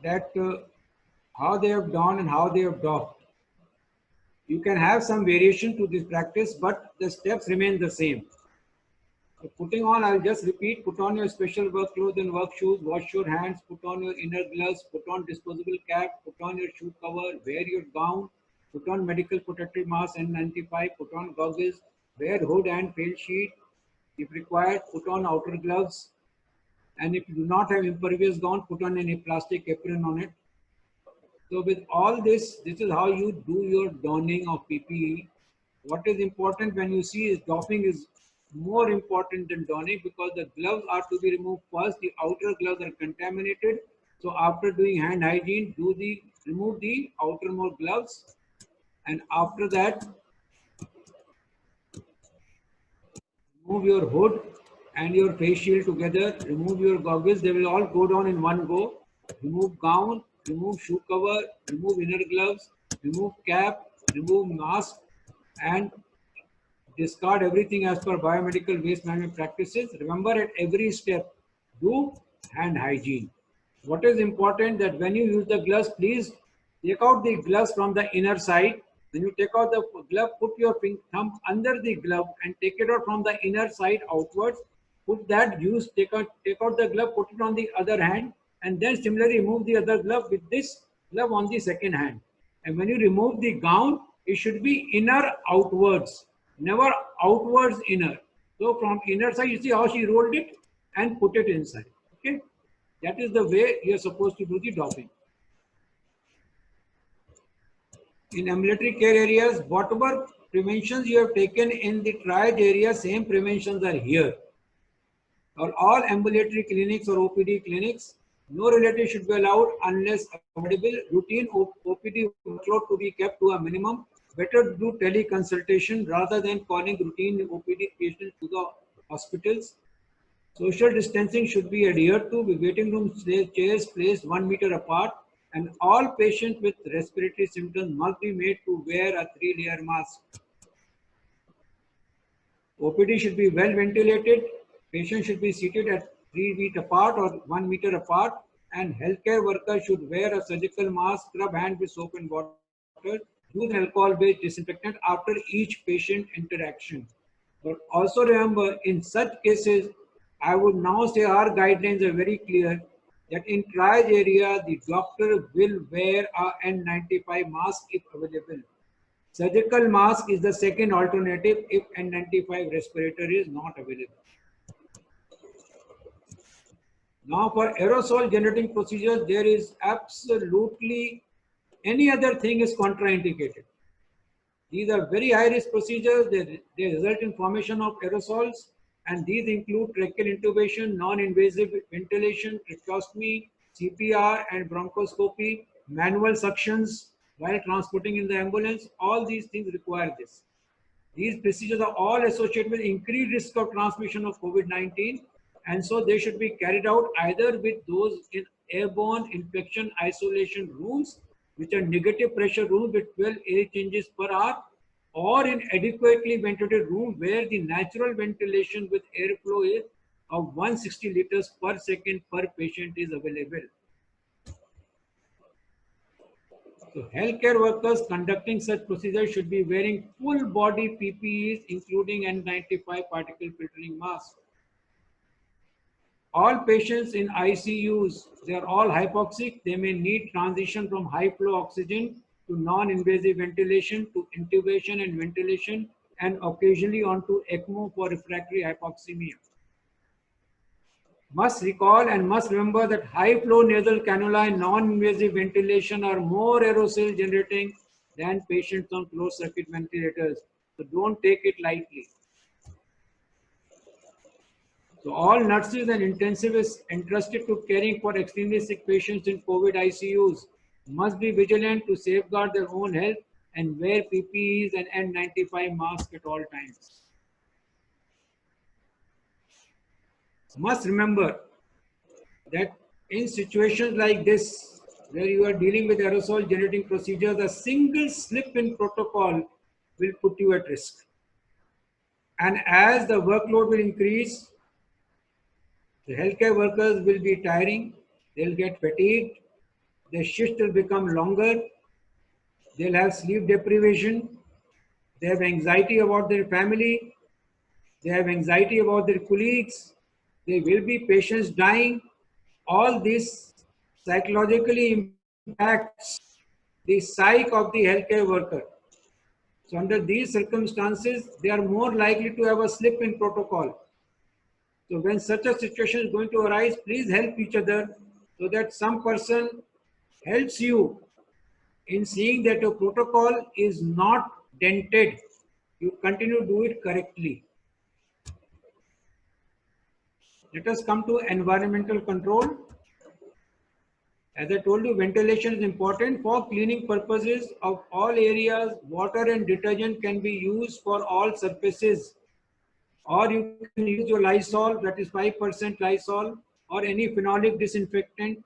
that how they have done and how they have doffed. You can have some variation to this practice, but the steps remain the same. So putting on, I'll just repeat, put on your special work clothes and work shoes, wash your hands, put on your inner gloves, put on disposable cap, put on your shoe cover, wear your gown, put on medical protective mask N95, put on goggles, wear hood and face sheet. If required, put on outer gloves. And if you do not have impervious gown, put on a plastic apron on it. So with all this, this is how you do your donning of PPE. What is important when you see is doffing is more important than donning, because the gloves are to be removed first. The outer gloves are contaminated. So after doing hand hygiene, remove the outermost gloves, and after that, remove your hood and your face shield together. Remove your goggles. They will all go down in one go. Remove gown, remove shoe cover, remove inner gloves, remove cap, remove mask, and discard everything as per biomedical waste management practices. Remember, at every step, do hand hygiene. What is important that when you use the gloves, please take out the gloves from the inner side. When you take out the glove, put your thumb under the glove and take it out from the inner side outwards. Put that, take out the glove, put it on the other hand, and then similarly remove the other glove with this glove on the second hand. And when you remove the gown, it should be inner outwards, never outwards inner. So from inner side, you see how she rolled it and put it inside. Okay, that is the way you are supposed to do the doffing. In ambulatory care areas, whatever preventions you have taken in the triage area, same preventions are here. Or all ambulatory clinics or OPD clinics, No relative should be allowed unless available. Routine OPD workload to be kept to a minimum. Better do teleconsultation rather than calling routine OPD patients to the hospitals. Social distancing should be adhered to, with waiting room chairs placed 1 meter apart, and all patients with respiratory symptoms must be made to wear a 3-layer mask. OPD should be well ventilated. Patients should be seated at 3 feet apart or 1 meter apart, and healthcare workers should wear a surgical mask, scrub hands with soap and water, use alcohol-based disinfectant after each patient interaction. But also remember, in such cases, I would now say our guidelines are very clear that in triage area, the doctor will wear a N95 mask if available. Surgical mask is the second alternative if N95 respirator is not available. Now for aerosol generating procedures, there is absolutely any other thing is contraindicated. These are very high risk procedures. They result in formation of aerosols, and these include tracheal intubation, non-invasive ventilation, tracheostomy, CPR and bronchoscopy, manual suctions while transporting in the ambulance. All these things require this. These procedures are all associated with increased risk of transmission of COVID-19, and so they should be carried out either with those in airborne infection isolation rooms, which are negative pressure rooms with 12 air changes per hour, or in adequately ventilated room where the natural ventilation with airflow is of 160 liters per second per patient is available. So healthcare workers conducting such procedures should be wearing full body PPEs, including N95 particle filtering masks. All patients in ICUs, they are all hypoxic. They may need transition from high flow oxygen to non-invasive ventilation to intubation and ventilation, and occasionally onto ECMO for refractory hypoxemia. Must recall and must remember that high flow nasal cannula and non-invasive ventilation are more aerosol generating than patients on closed circuit ventilators. So don't take it lightly. So all nurses and intensivists entrusted to caring for extremely sick patients in COVID ICUs must be vigilant to safeguard their own health and wear PPEs and N95 masks at all times. Must remember that in situations like this, where you are dealing with aerosol generating procedures, a single slip in protocol will put you at risk. And as the workload will increase, the healthcare workers will be tiring, they'll get fatigued, their shift will become longer, they'll have sleep deprivation, they have anxiety about their family, they have anxiety about their colleagues, there will be patients dying. All this psychologically impacts the psyche of the healthcare worker. So under these circumstances, they are more likely to have a slip in protocol. So when such a situation is going to arise, please help each other so that some person helps you in seeing that your protocol is not dented. You continue to do it correctly. Let us come to environmental control. As I told you, ventilation is important for cleaning purposes of all areas. Water and detergent can be used for all surfaces, or you can use your Lysol, that is 5% Lysol, or any phenolic disinfectant.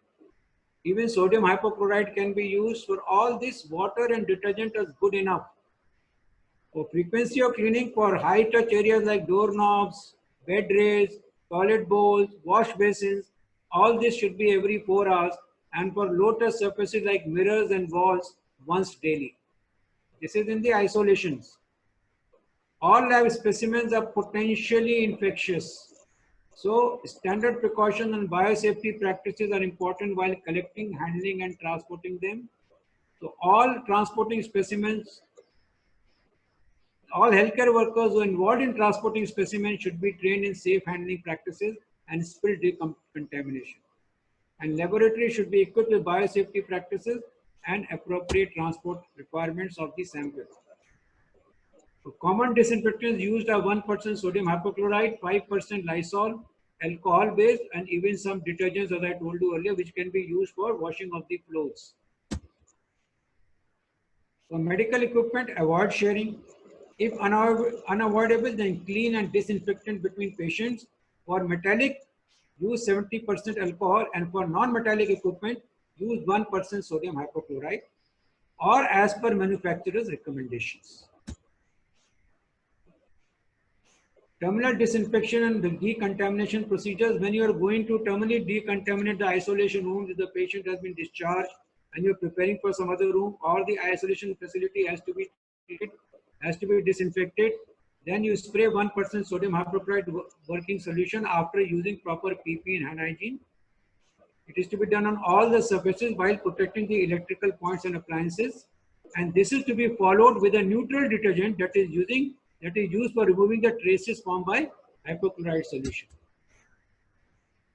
Even sodium hypochlorite can be used. For all this, water and detergent is good enough. For frequency of cleaning for high touch areas like doorknobs, bed rails, toilet bowls, wash basins, all this should be every 4 hours, and for low touch surfaces like mirrors and walls, once daily. This is in the isolations. All lab specimens are potentially infectious. So standard precautions and biosafety practices are important while collecting, handling and transporting them. So all transporting specimens, all healthcare workers who are involved in transporting specimens should be trained in safe handling practices and spill decontamination. And laboratories should be equipped with biosafety practices and appropriate transport requirements of the sample. So common disinfectants used are 1% sodium hypochlorite, 5% Lysol, alcohol based, and even some detergents, as I told you earlier, which can be used for washing of the clothes. For medical equipment, avoid sharing. If unavoidable, then clean and disinfectant between patients. For metallic, use 70% alcohol, and for non-metallic equipment, use 1% sodium hypochlorite, or as per manufacturer's recommendations. Terminal disinfection and decontamination procedures. When you are going to terminally decontaminate the isolation room, if the patient has been discharged and you're preparing for some other room, or the isolation facility has to be treated, has to be disinfected, then you spray 1% sodium hypochlorite working solution after using proper PPE and hand hygiene. It is to be done on all the surfaces while protecting the electrical points and appliances. And this is to be followed with a neutral detergent that is used for removing the traces formed by hypochlorite solution.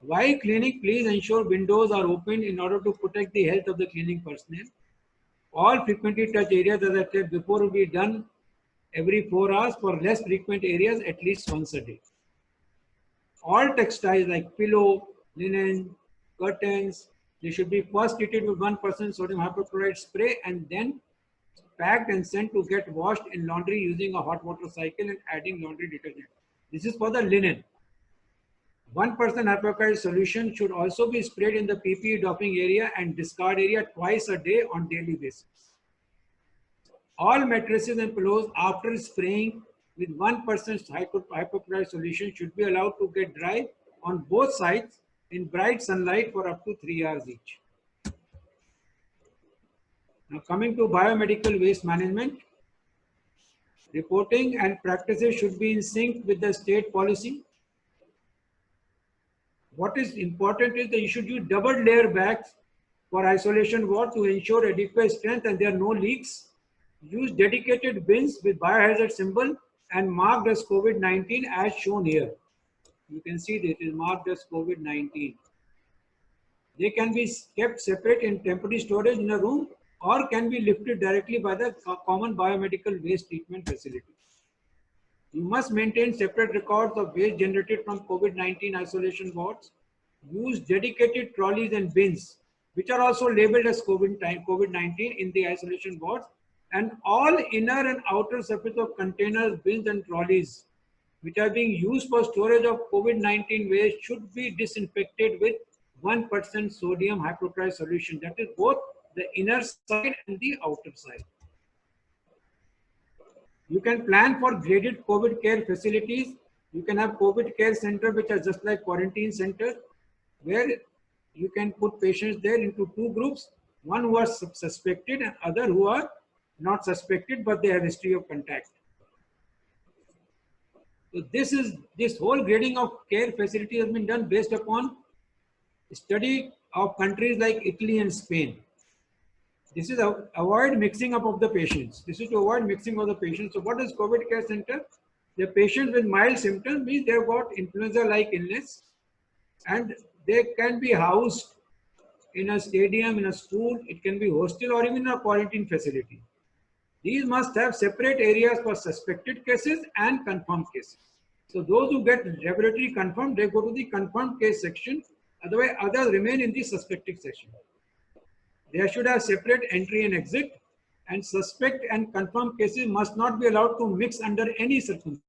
While cleaning, please ensure windows are open in order to protect the health of the cleaning personnel. All frequently touched areas, as I said before, will be done every 4 hours. For less frequent areas, at least once a day. All textiles like pillow, linen, curtains, they should be first treated with 1% sodium hypochlorite spray and then packed and sent to get washed in laundry using a hot water cycle and adding laundry detergent. This is for the linen. 1% hypochlorite solution should also be sprayed in the PPE doffing area and discard area twice a day on daily basis. All mattresses and pillows, after spraying with 1% hypochlorite solution, should be allowed to get dry on both sides in bright sunlight for up to 3 hours each. Now coming to biomedical waste management, reporting and practices should be in sync with the state policy. What is important is that you should use double layer bags for isolation ward to ensure adequate strength and there are no leaks. Use dedicated bins with biohazard symbol and marked as COVID-19 as shown here. You can see that it is marked as COVID-19. They can be kept separate in temporary storage in a room or can be lifted directly by the common biomedical waste treatment facility. You must maintain separate records of waste generated from COVID-19 isolation wards. Use dedicated trolleys and bins, which are also labeled as COVID-19 in the isolation wards, and all inner and outer surface of containers, bins and trolleys, which are being used for storage of COVID-19 waste, should be disinfected with 1% sodium hypochlorite solution. That is both the inner side and the outer side. You can plan for graded COVID care facilities. You can have COVID care center, which are just like quarantine center, where you can put patients there into two groups, one who are suspected and other who are not suspected, but they have history of contact. So this whole grading of care facility has been done based upon study of countries like Italy and Spain. This is to avoid mixing up of the patients. This is to avoid mixing of the patients. So what is COVID care center? The patients with mild symptoms means they've got influenza-like illness and they can be housed in a stadium, in a school, it can be hostel or even a quarantine facility. These must have separate areas for suspected cases and confirmed cases. So those who get laboratory confirmed, they go to the confirmed case section. Otherwise, others remain in the suspected section. They should have separate entry and exit, and suspect and confirmed cases must not be allowed to mix under any circumstance.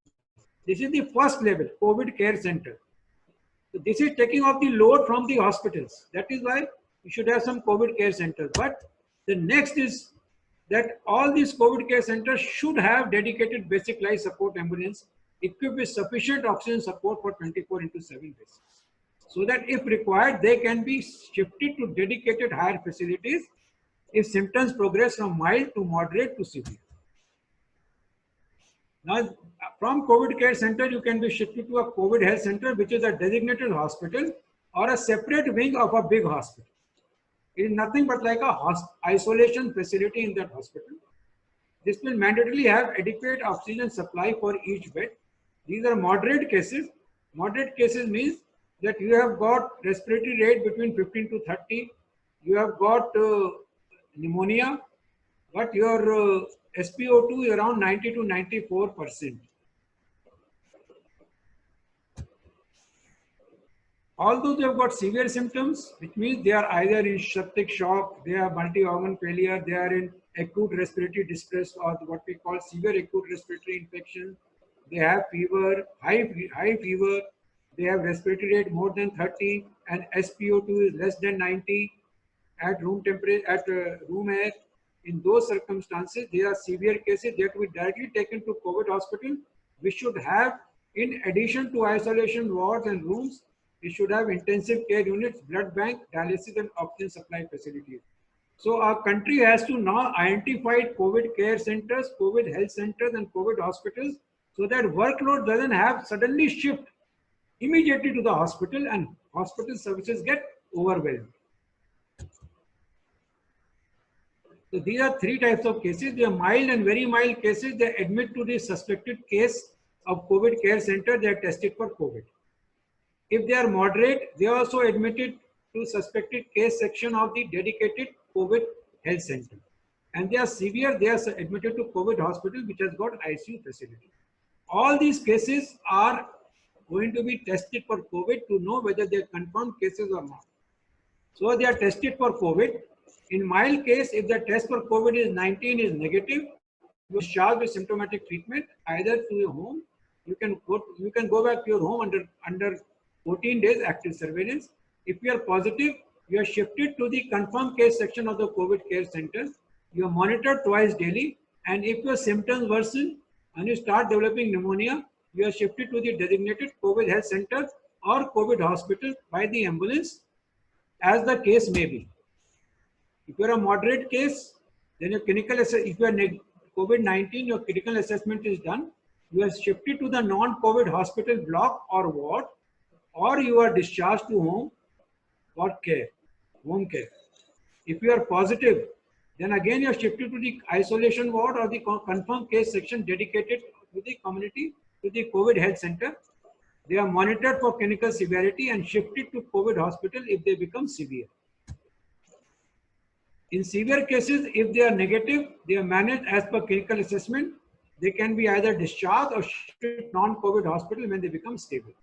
This is the first level, COVID care center. So this is taking off the load from the hospitals. That is why you should have some COVID care center. But the next is that all these COVID care centers should have dedicated basic life support ambulance equipped with sufficient oxygen support for 24/7 basis. So that if required, they can be shifted to dedicated higher facilities if symptoms progress from mild to moderate to severe. Now, from COVID care center, you can be shifted to a COVID health center, which is a designated hospital or a separate wing of a big hospital. It is nothing but like a isolation facility in that hospital. This will mandatorily have adequate oxygen supply for each bed. These are moderate cases. Moderate cases means that you have got respiratory rate between 15 to 30. You have got pneumonia, but your SpO2 is around 90 to 94%. Although they have got severe symptoms, which means they are either in septic shock, they have multi-organ failure, they are in acute respiratory distress or what we call severe acute respiratory infection, they have fever, high fever, they have respiratory rate more than 30 and SpO2 is less than 90 at room temperature, at room air. In those circumstances, they are severe cases. They have to be directly taken to COVID hospital. We should have, in addition to isolation wards and rooms, we should have intensive care units, blood bank, dialysis and oxygen supply facilities. So our country has to now identify COVID care centers, COVID health centers and COVID hospitals so that workload doesn't have suddenly shift immediately to the hospital and hospital services get overwhelmed. So these are three types of cases. They are mild and very mild cases. They admit to the suspected case of COVID care center. They are tested for COVID. If they are moderate, they are also admitted to suspected case section of the dedicated COVID health center. And they are severe, they are admitted to COVID hospital which has got ICU facility. All these cases are going to be tested for COVID to know whether they are confirmed cases or not. So they are tested for COVID. In mild case, if the test for COVID is 19 is negative, you are charged with symptomatic treatment either to your home. You can go back to your home under 14 days active surveillance. If you are positive, you are shifted to the confirmed case section of the COVID care center. You are monitored twice daily, and if your symptoms worsen and you start developing pneumonia, you are shifted to the designated COVID health center or COVID hospital by the ambulance, as the case may be. If you are a moderate case, then your clinical if you are COVID-19, your critical assessment is done. You are shifted to the non-COVID hospital block or ward, or you are discharged to home for care, home care. If you are positive, then again you are shifted to the isolation ward or the confirmed case section dedicated to the community, to the COVID health center. They are monitored for clinical severity and shifted to COVID hospital if they become severe. In severe cases, if they are negative, they are managed as per clinical assessment. They can be either discharged or shifted to non-COVID hospital when they become stable.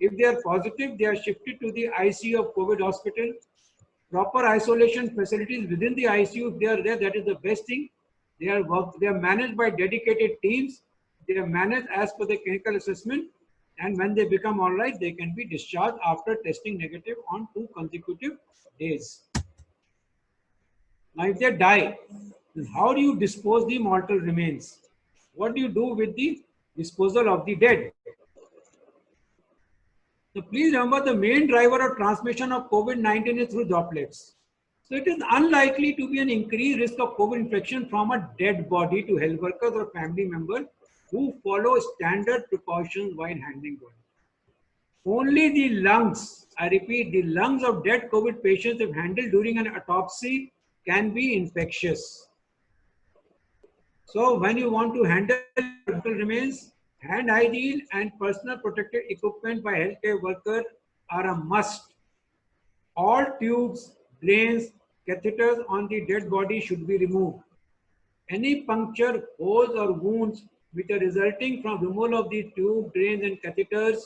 If they are positive, they are shifted to the ICU of COVID hospital. Proper isolation facilities within the ICU, if they are there, that is the best thing. They are managed by dedicated teams. They are managed as per the clinical assessment. And when they become all right, they can be discharged after testing negative on 2 consecutive days. Now, if they die, then how do you dispose the mortal remains? What do you do with the disposal of the dead? So please remember, the main driver of transmission of COVID-19 is through droplets. So it is unlikely to be an increased risk of COVID infection from a dead body to health workers or family members who follow standard precautions while handling body. Only the lungs, I repeat, the lungs of dead COVID patients, if handled during an autopsy, can be infectious. So when you want to handle mortal remains, hand hygiene and personal protective equipment by healthcare workers are a must. All tubes, drains, catheters on the dead body should be removed. Any puncture, holes or wounds which are resulting from removal of the tube, drains and catheters,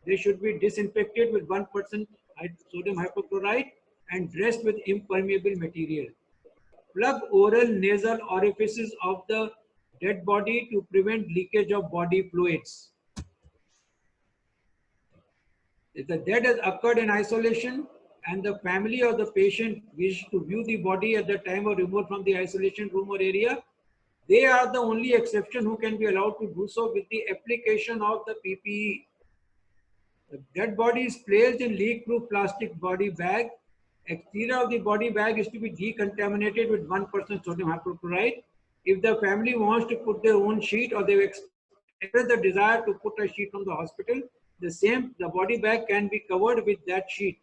they should be disinfected with 1% sodium hypochlorite and dressed with impermeable material. Plug oral nasal orifices of the dead body to prevent leakage of body fluids. If the death has occurred in isolation and the family or the patient wish to view the body at the time of removal from the isolation room or area, they are the only exception who can be allowed to do so with the application of the PPE. The dead body is placed in leak-proof plastic body bag. Exterior of the body bag is to be decontaminated with 1% sodium hypochlorite. If the family wants to put their own sheet or they express the desire to put a sheet from the hospital, the body bag can be covered with that sheet.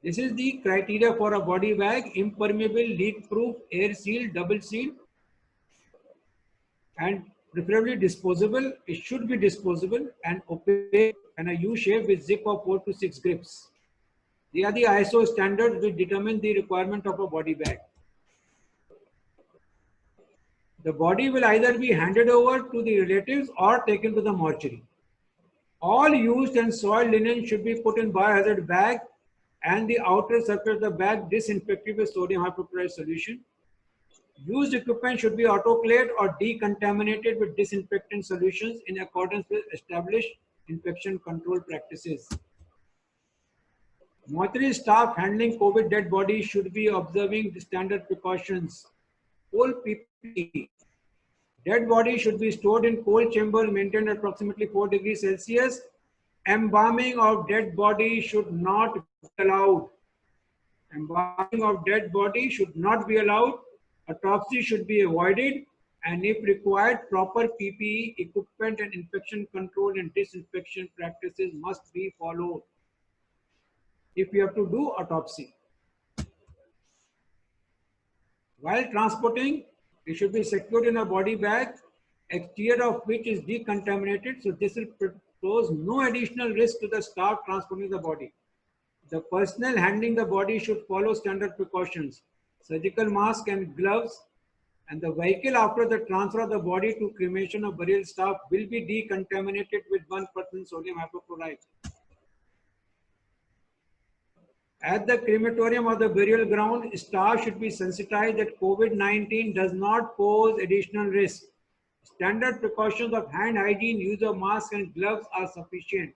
This is the criteria for a body bag: impermeable, leak-proof, air-sealed, double-sealed, and preferably disposable. It should be disposable and opaque and a U-shape with zip of 4 to 6 grips. They are the ISO standards which determine the requirement of a body bag. The body will either be handed over to the relatives or taken to the mortuary. All used and soiled linen should be put in biohazard bag and the outer surface of the bag disinfected with sodium hypochlorite solution. Used equipment should be autoclaved or decontaminated with disinfectant solutions in accordance with established infection control practices. Mortuary staff handling COVID dead bodies should be observing the standard precautions. Full PPE. Dead body should be stored in cold chamber maintained at approximately 4 degrees Celsius. Embalming of dead body should not be allowed. Embalming of dead body should not be allowed. Autopsy should be avoided. And if required, proper PPE, equipment and infection control and disinfection practices must be followed. If you have to do autopsy. While transporting, it should be secured in a body bag, exterior of which is decontaminated. So this will pose no additional risk to the staff transporting the body. The personnel handling the body should follow standard precautions, surgical mask and gloves, and the vehicle after the transfer of the body to cremation or burial staff will be decontaminated with 1% sodium hypochlorite. At the crematorium or the burial ground, staff should be sensitized that COVID-19 does not pose additional risk. Standard precautions of hand hygiene, use of masks and gloves are sufficient.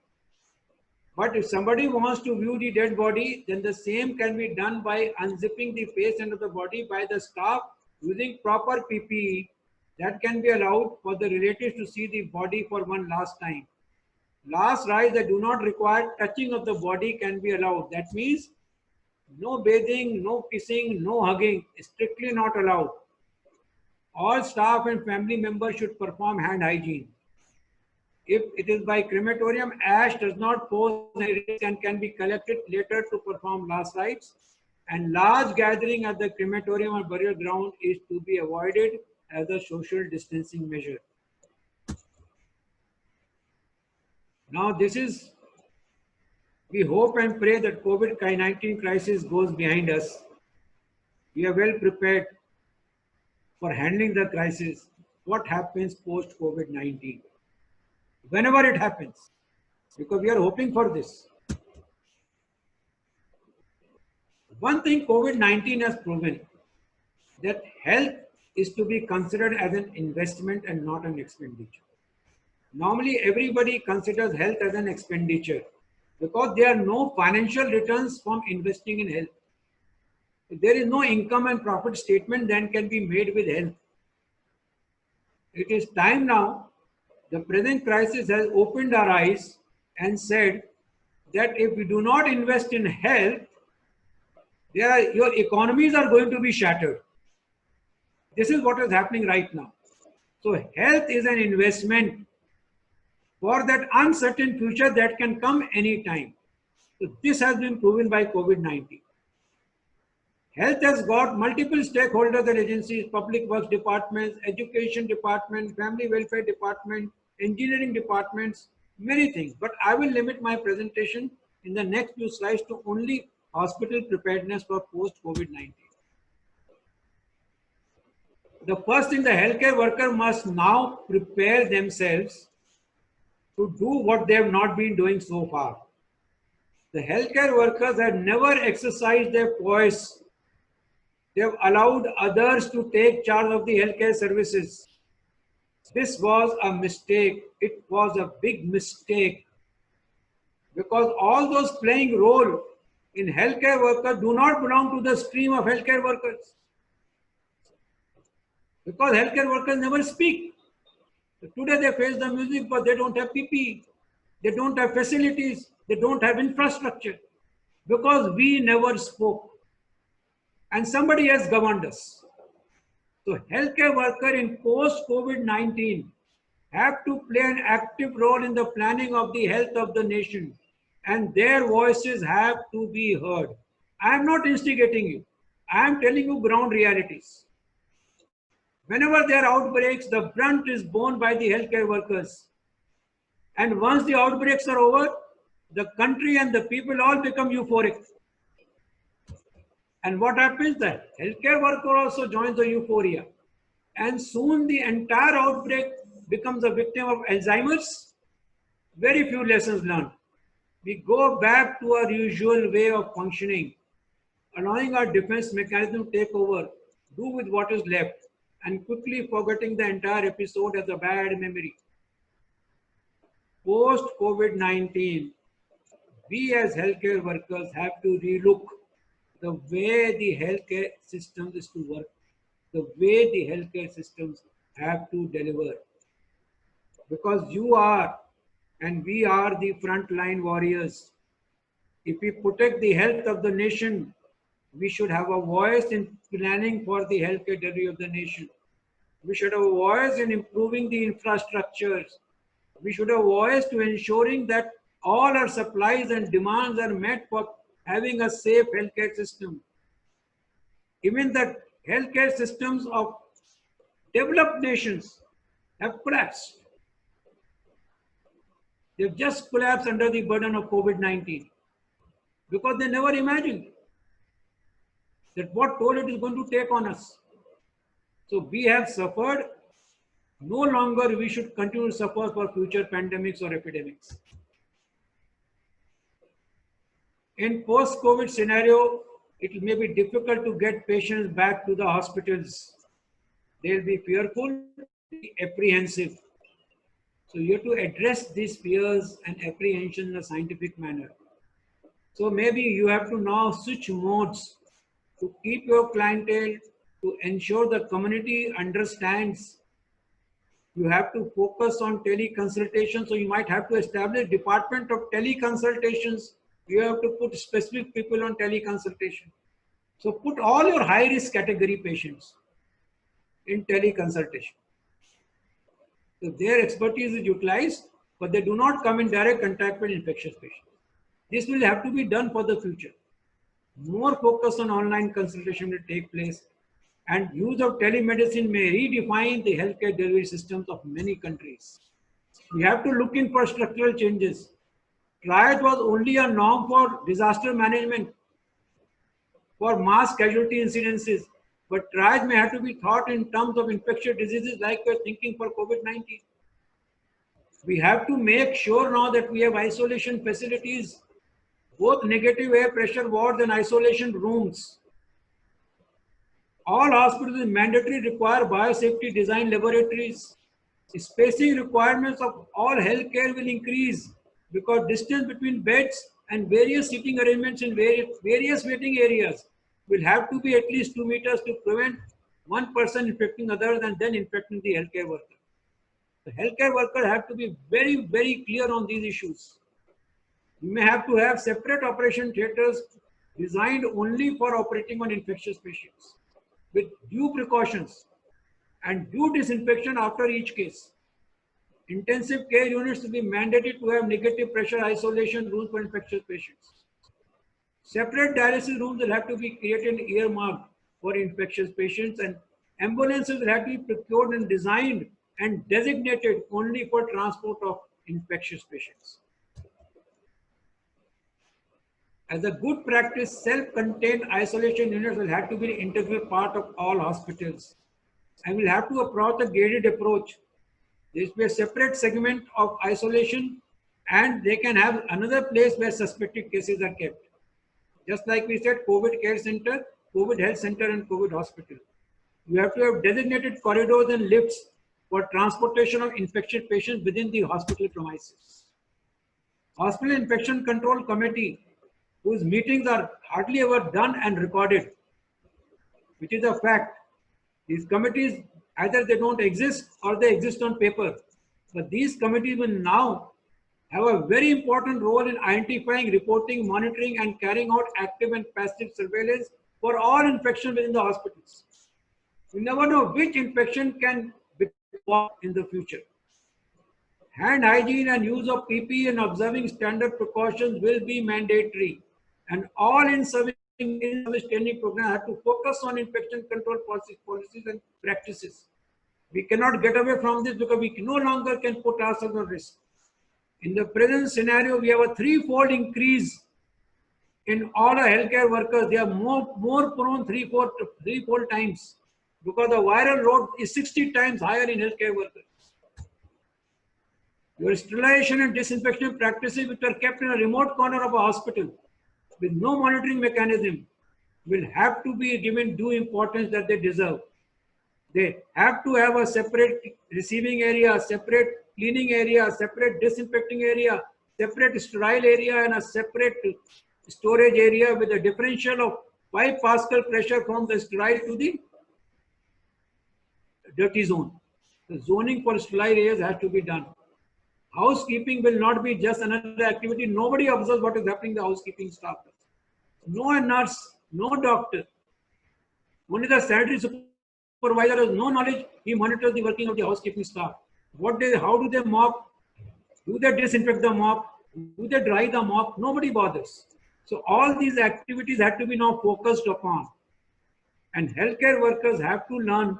But if somebody wants to view the dead body, then the same can be done by unzipping the face end of the body by the staff using proper PPE. That can be allowed for the relatives to see the body for one last time. Last rites that do not require touching of the body can be allowed. That means no bathing, no kissing, no hugging, strictly not allowed. All staff and family members should perform hand hygiene. If it is by crematorium, ash does not pose any risk and can be collected later to perform last rites. And large gathering at the crematorium or burial ground is to be avoided as a social distancing measure. Now this is, we hope and pray that COVID-19 crisis goes behind us. We are well prepared for handling the crisis. What happens post COVID-19? Whenever it happens, because we are hoping for this. One thing COVID-19 has proven, that health is to be considered as an investment and not an expenditure. Normally, everybody considers health as an expenditure because there are no financial returns from investing in health. If there is no income and profit statement, then can be made with health. It is time now. The present crisis has opened our eyes and said that if we do not invest in health, your economies are going to be shattered. This is what is happening right now. So health is an investment for that uncertain future that can come anytime. So this has been proven by COVID-19. Health has got multiple stakeholders and agencies, public works departments, education department, family welfare department, engineering departments, many things. But I will limit my presentation in the next few slides to only hospital preparedness for post-COVID-19. The first thing, the healthcare worker must now prepare themselves to do what they have not been doing so far. The healthcare workers have never exercised their poise. They have allowed others to take charge of the healthcare services. This was a mistake. It was a big mistake because all those playing role in healthcare workers do not belong to the stream of healthcare workers. Because healthcare workers never speak. So today they face the music, but they don't have PPE. They don't have facilities. They don't have infrastructure because we never spoke. And somebody has governed us. So healthcare workers in post-COVID-19 have to play an active role in the planning of the health of the nation. And their voices have to be heard. I am not instigating you. I am telling you ground realities. Whenever there are outbreaks, the brunt is borne by the healthcare workers. And once the outbreaks are over, the country and the people all become euphoric. And what happens? The healthcare worker also joins the euphoria. And soon the entire outbreak becomes a victim of Alzheimer's. very few lessons learned. We go back to our usual way of functioning, allowing our defense mechanism to take over, do with what is left, and quickly forgetting the entire episode as a bad memory. Post COVID-19, we as healthcare workers have to relook the way the healthcare system is to work, the way the healthcare systems have to deliver. Because you are and we are the frontline warriors. If we protect the health of the nation, we should have a voice in planning for the healthcare delivery of the nation. We should have a voice in improving the infrastructures. We should have a voice to ensuring that all our supplies and demands are met for having a safe healthcare system. Even the healthcare systems of developed nations have collapsed. They've just collapsed under the burden of COVID-19 because they never imagined that what toll it is going to take on us. So we have suffered. No longer we should continue to suffer for future pandemics or epidemics. In post-COVID scenario, it may be difficult to get patients back to the hospitals. They'll be fearful, apprehensive. So you have to address these fears and apprehension in a scientific manner. So maybe you have to now switch modes to keep your clientele, to ensure the community understands. You have to focus on teleconsultation. So you might have to establish department of teleconsultations. You have to put specific people on teleconsultation. So put all your high risk category patients in teleconsultation. So their expertise is utilized, but they do not come in direct contact with infectious patients. This will have to be done for the future. More focus on online consultation will take place, and use of telemedicine may redefine the healthcare delivery systems of many countries. We have to look in for structural changes. Triage was only a norm for disaster management, for mass casualty incidences, but triage may have to be thought in terms of infectious diseases like we're thinking for COVID-19. We have to make sure now that we have isolation facilities, both negative air pressure wards and isolation rooms. All hospitals in mandatory require biosafety design laboratories. Spacing requirements of all healthcare will increase because distance between beds and various seating arrangements in various waiting areas will have to be at least 2 meters to prevent one person infecting others and then infecting the healthcare worker. The healthcare workers have to be very, very clear on these issues. You may have to have separate operation theaters designed only for operating on infectious patients with due precautions and due disinfection after each case. Intensive care units will be mandated to have negative pressure isolation rooms for infectious patients. Separate dialysis rooms will have to be created and earmarked for infectious patients, and ambulances will have to be procured and designed and designated only for transport of infectious patients. As a good practice, self-contained isolation units will have to be an integral part of all hospitals, and we'll have to approach a gated approach. There will be a separate segment of isolation, and they can have another place where suspected cases are kept. Just like we said, COVID care center, COVID health center, and COVID hospital. You have to have designated corridors and lifts for transportation of infectious patients within the hospital premises. Hospital Infection Control Committee, whose meetings are hardly ever done and recorded, which is a fact. These committees, either they don't exist or they exist on paper. But these committees will now have a very important role in identifying, reporting, monitoring, and carrying out active and passive surveillance for all infections within the hospitals. You never know which infection can be in the future. Hand hygiene and use of PPE and observing standard precautions will be mandatory. And all in-service training programs have to focus on infection control policies and practices. We cannot get away from this because we no longer can put ourselves on risk. In the present scenario, we have a threefold increase in all our healthcare workers. They are more prone threefold times because the viral load is 60 times higher in healthcare workers. Your sterilization and disinfection practices, which are kept in a remote corner of a hospital with no monitoring mechanism, will have to be given due importance that they deserve. They have to have a separate receiving area, separate cleaning area, separate disinfecting area, separate sterile area, and a separate storage area with a differential of 5 Pascal pressure from the sterile to the dirty zone. The zoning for sterile areas has to be done. Housekeeping will not be just another activity. Nobody observes what is happening to the housekeeping staff. No nurse, no doctor. Only the sanitary supervisor has no knowledge. He monitors the working of the housekeeping staff. How do they mop? Do they disinfect the mop? Do they dry the mop? Nobody bothers. So all these activities have to be now focused upon. And healthcare workers have to learn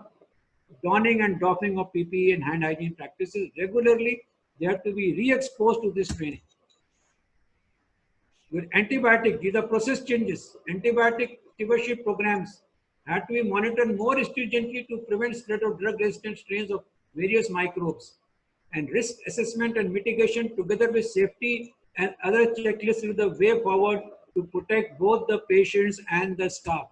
donning and doffing of PPE and hand hygiene practices regularly. They have to be re-exposed to this training. With antibiotic, these are process changes. Antibiotic stewardship programs have to be monitored more stringently to prevent spread of drug-resistant strains of various microbes. And risk assessment and mitigation together with safety and other checklists is the way forward to protect both the patients and the staff.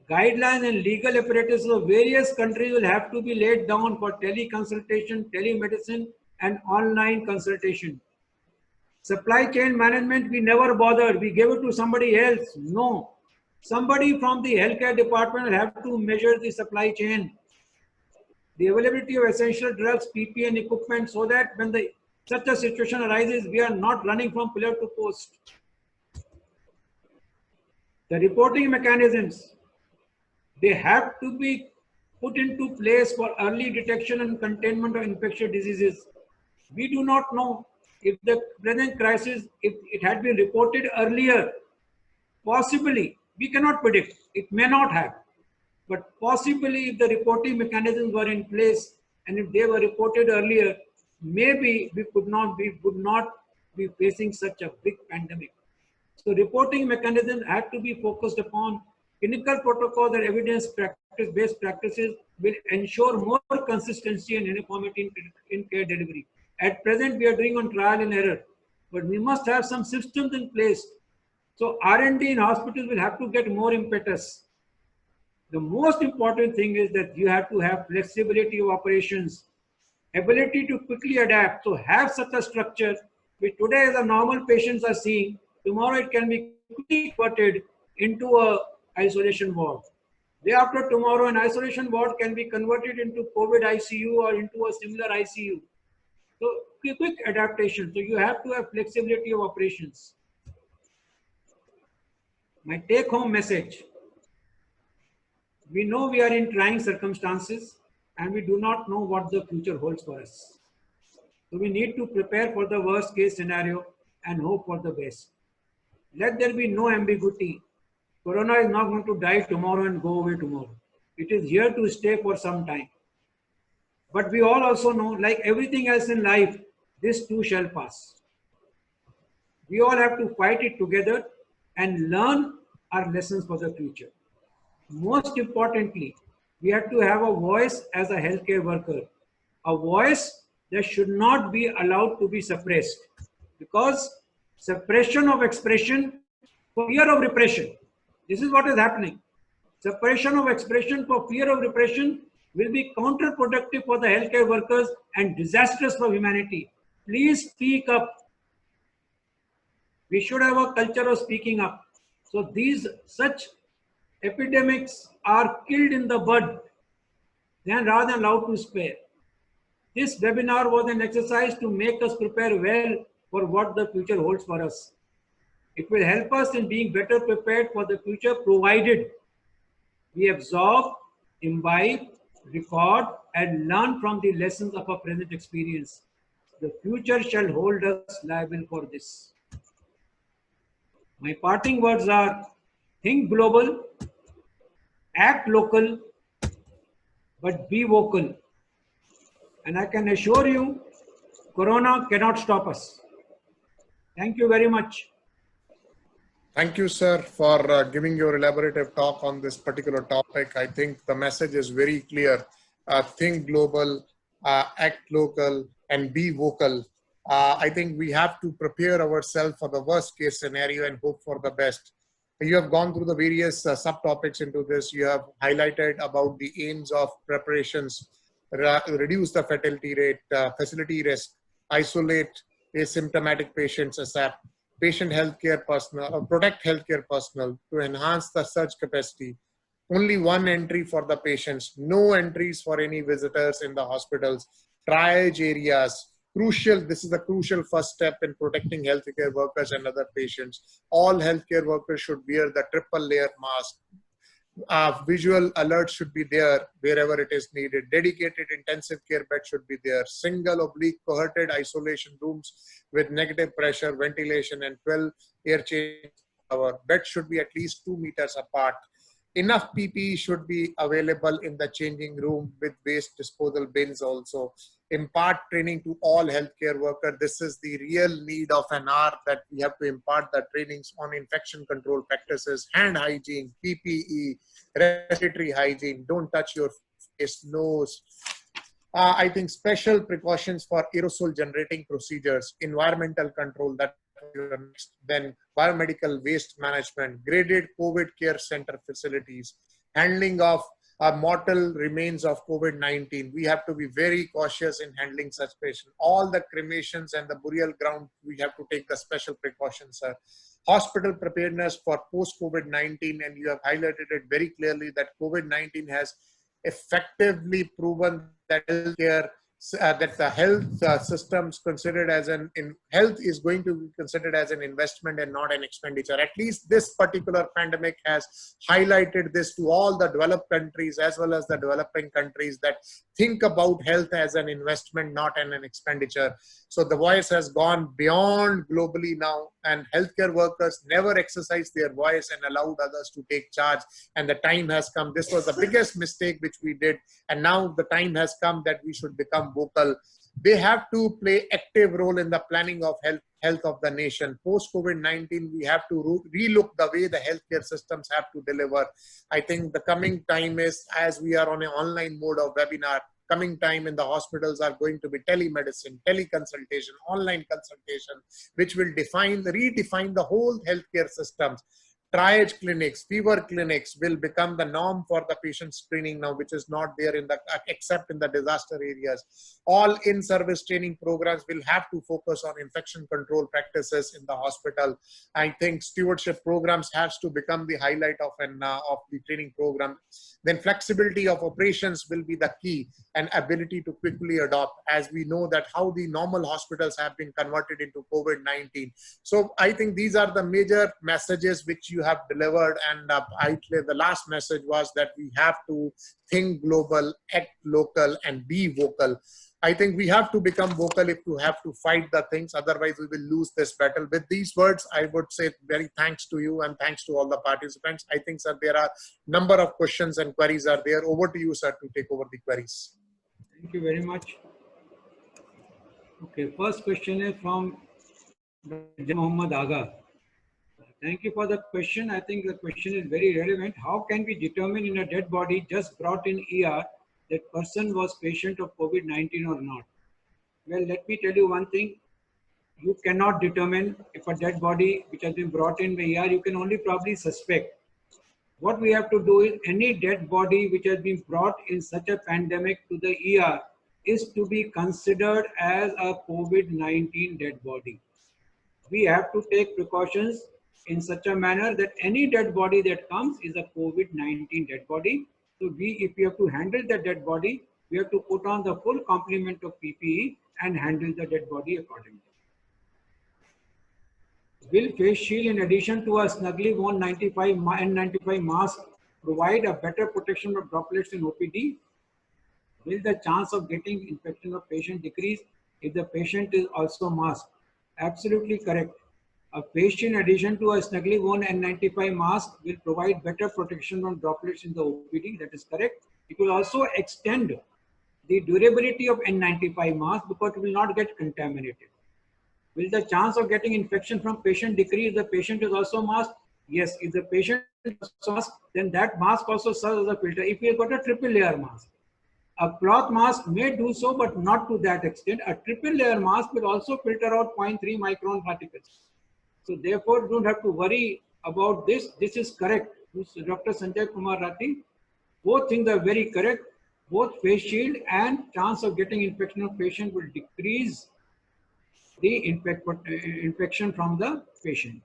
Guidelines and legal apparatus of various countries will have to be laid down for teleconsultation, telemedicine, and online consultation. Supply chain management, we never bothered. We gave it to somebody else. No. Somebody from the healthcare department will have to measure the supply chain. The availability of essential drugs, PPE, and equipment so that when such a situation arises, we are not running from pillar to post. The reporting mechanisms, they have to be put into place for early detection and containment of infectious diseases. We do not know if the present crisis, if it had been reported earlier, possibly, we cannot predict, it may not have, but possibly if the reporting mechanisms were in place and if they were reported earlier, maybe we would not be facing such a big pandemic. So reporting mechanisms have to be focused upon. Clinical protocols and evidence-based practices will ensure more consistency and uniformity in care delivery. At present, we are doing on trial and error, but we must have some systems in place. So R&D in hospitals will have to get more impetus. The most important thing is that you have to have flexibility of operations, ability to quickly adapt. So have such a structure which today the normal patients are seeing, tomorrow it can be quickly converted into a isolation ward. Day after tomorrow, an isolation ward can be converted into COVID ICU or into a similar ICU. So quick adaptation. So you have to have flexibility of operations. My take-home message. We know we are in trying circumstances and we do not know what the future holds for us. So we need to prepare for the worst case scenario and hope for the best. Let there be no ambiguity. Corona is not going to die tomorrow and go away tomorrow. It is here to stay for some time. But we all also know, like everything else in life, this too shall pass. We all have to fight it together and learn our lessons for the future. Most importantly, we have to have a voice as a healthcare worker. A voice that should not be allowed to be suppressed. Because suppression of expression for fear of repression. This is what is happening. Suppression of expression for fear of repression will be counterproductive for the healthcare workers and disastrous for humanity. Please speak up. We should have a culture of speaking up. So such epidemics are killed in the bud rather than allowed to spare. This webinar was an exercise to make us prepare well for what the future holds for us. It will help us in being better prepared for the future, provided we absorb, imbibe, record, and learn from the lessons of our present experience. The future shall hold us liable for this. My parting words are: think global, act local, but be vocal. And I can assure you, Corona cannot stop us. Thank you very much. Thank you, sir, for giving your elaborative talk on this particular topic. I think the message is very clear. Think global, act local, and be vocal. I think we have to prepare ourselves for the worst case scenario and hope for the best. You have gone through the various subtopics into this. You have highlighted about the aims of preparations, reduce the fatality rate, facility risk, isolate asymptomatic patients ASAP, patient healthcare personnel, protect healthcare personnel to enhance the surge capacity. Only one entry for the patients, no entries for any visitors in the hospitals, triage areas. Crucial, this is a crucial first step in protecting healthcare workers and other patients. All healthcare workers should wear the triple layer mask. Visual alerts should be there wherever it is needed. Dedicated intensive care bed should be there. Single oblique cohorted isolation rooms with negative pressure, ventilation, and 12 air change hour. Beds should be at least 2 meters apart. Enough PPE should be available in the changing room with waste disposal bins also. Impart training to all healthcare workers. This is the real need of an hour, that we have to impart the trainings on infection control practices, hand hygiene, PPE, respiratory hygiene. Don't touch your face, nose. I think special precautions for aerosol generating procedures, environmental control, that then biomedical waste management, graded COVID care center facilities, handling of mortal remains of COVID-19. We have to be very cautious in handling such patients. All the cremations and the burial ground, we have to take the special precautions, sir. Hospital preparedness for post-COVID-19, and you have highlighted it very clearly that COVID-19 has effectively proven that healthcare, that the health systems considered as health is going to be considered as an investment and not an expenditure. At least this particular pandemic has highlighted this to all the developed countries as well as the developing countries, that think about health as an investment, not an expenditure. So the voice has gone beyond globally now, and healthcare workers never exercised their voice and allowed others to take charge. And the time has come. This was the biggest mistake which we did. And now the time has come that we should become vocal. They have to play active role in the planning of health of the nation. Post COVID-19, we have to relook the way the healthcare systems have to deliver. I think the coming time is, as we are on an online mode of webinar, coming time in the hospitals are going to be telemedicine, teleconsultation, online consultation, which will redefine the whole healthcare systems. Triage clinics, fever clinics will become the norm for the patient screening now, which is not there except in the disaster areas. All in-service training programs will have to focus on infection control practices in the hospital. I think stewardship programs has to become the highlight of the training program. Then flexibility of operations will be the key, and ability to quickly adopt, as we know that how the normal hospitals have been converted into COVID-19. So I think these are the major messages which you have delivered. And the last message was that we have to think global, act local, and be vocal. I think we have to become vocal if you have to fight the things. Otherwise, we will lose this battle. With these words, I would say very thanks to you and thanks to all the participants. I think, sir, there are number of questions and queries are there. Over to you, sir, to take over the queries. Thank you very much. Okay, first question is from Muhammad Aga. Thank you for the question. I think the question is very relevant. How can we determine in a dead body just brought in ER that person was patient of COVID-19 or not? Well, let me tell you one thing. You cannot determine if a dead body which has been brought in the ER, you can only probably suspect. What we have to do is, any dead body which has been brought in such a pandemic to the ER is to be considered as a COVID-19 dead body. We have to take precautions in such a manner that any dead body that comes is a COVID-19 dead body. So if we have to handle the dead body, we have to put on the full complement of PPE and handle the dead body accordingly. Will face shield in addition to a snugly worn N95 mask provide a better protection of droplets in OPD? Will the chance of getting infection of patient decrease if the patient is also masked? Absolutely correct. A face shield in addition to a snugly worn N95 mask will provide better protection from droplets in the OPD. That is correct. It will also extend the durability of N95 mask because it will not get contaminated. Will the chance of getting infection from patient decrease if the patient is also masked? Yes, if the patient is also masked, then that mask also serves as a filter. If you have got a triple layer mask, A cloth mask may do so, but not to that extent. A triple layer mask will also filter out 0.3 micron particles. So therefore, you don't have to worry about this. This is correct. Dr. Sanjay Kumar Rathi, both things are very correct. Both face shield and chance of getting infection of patient will decrease the infection from the patient.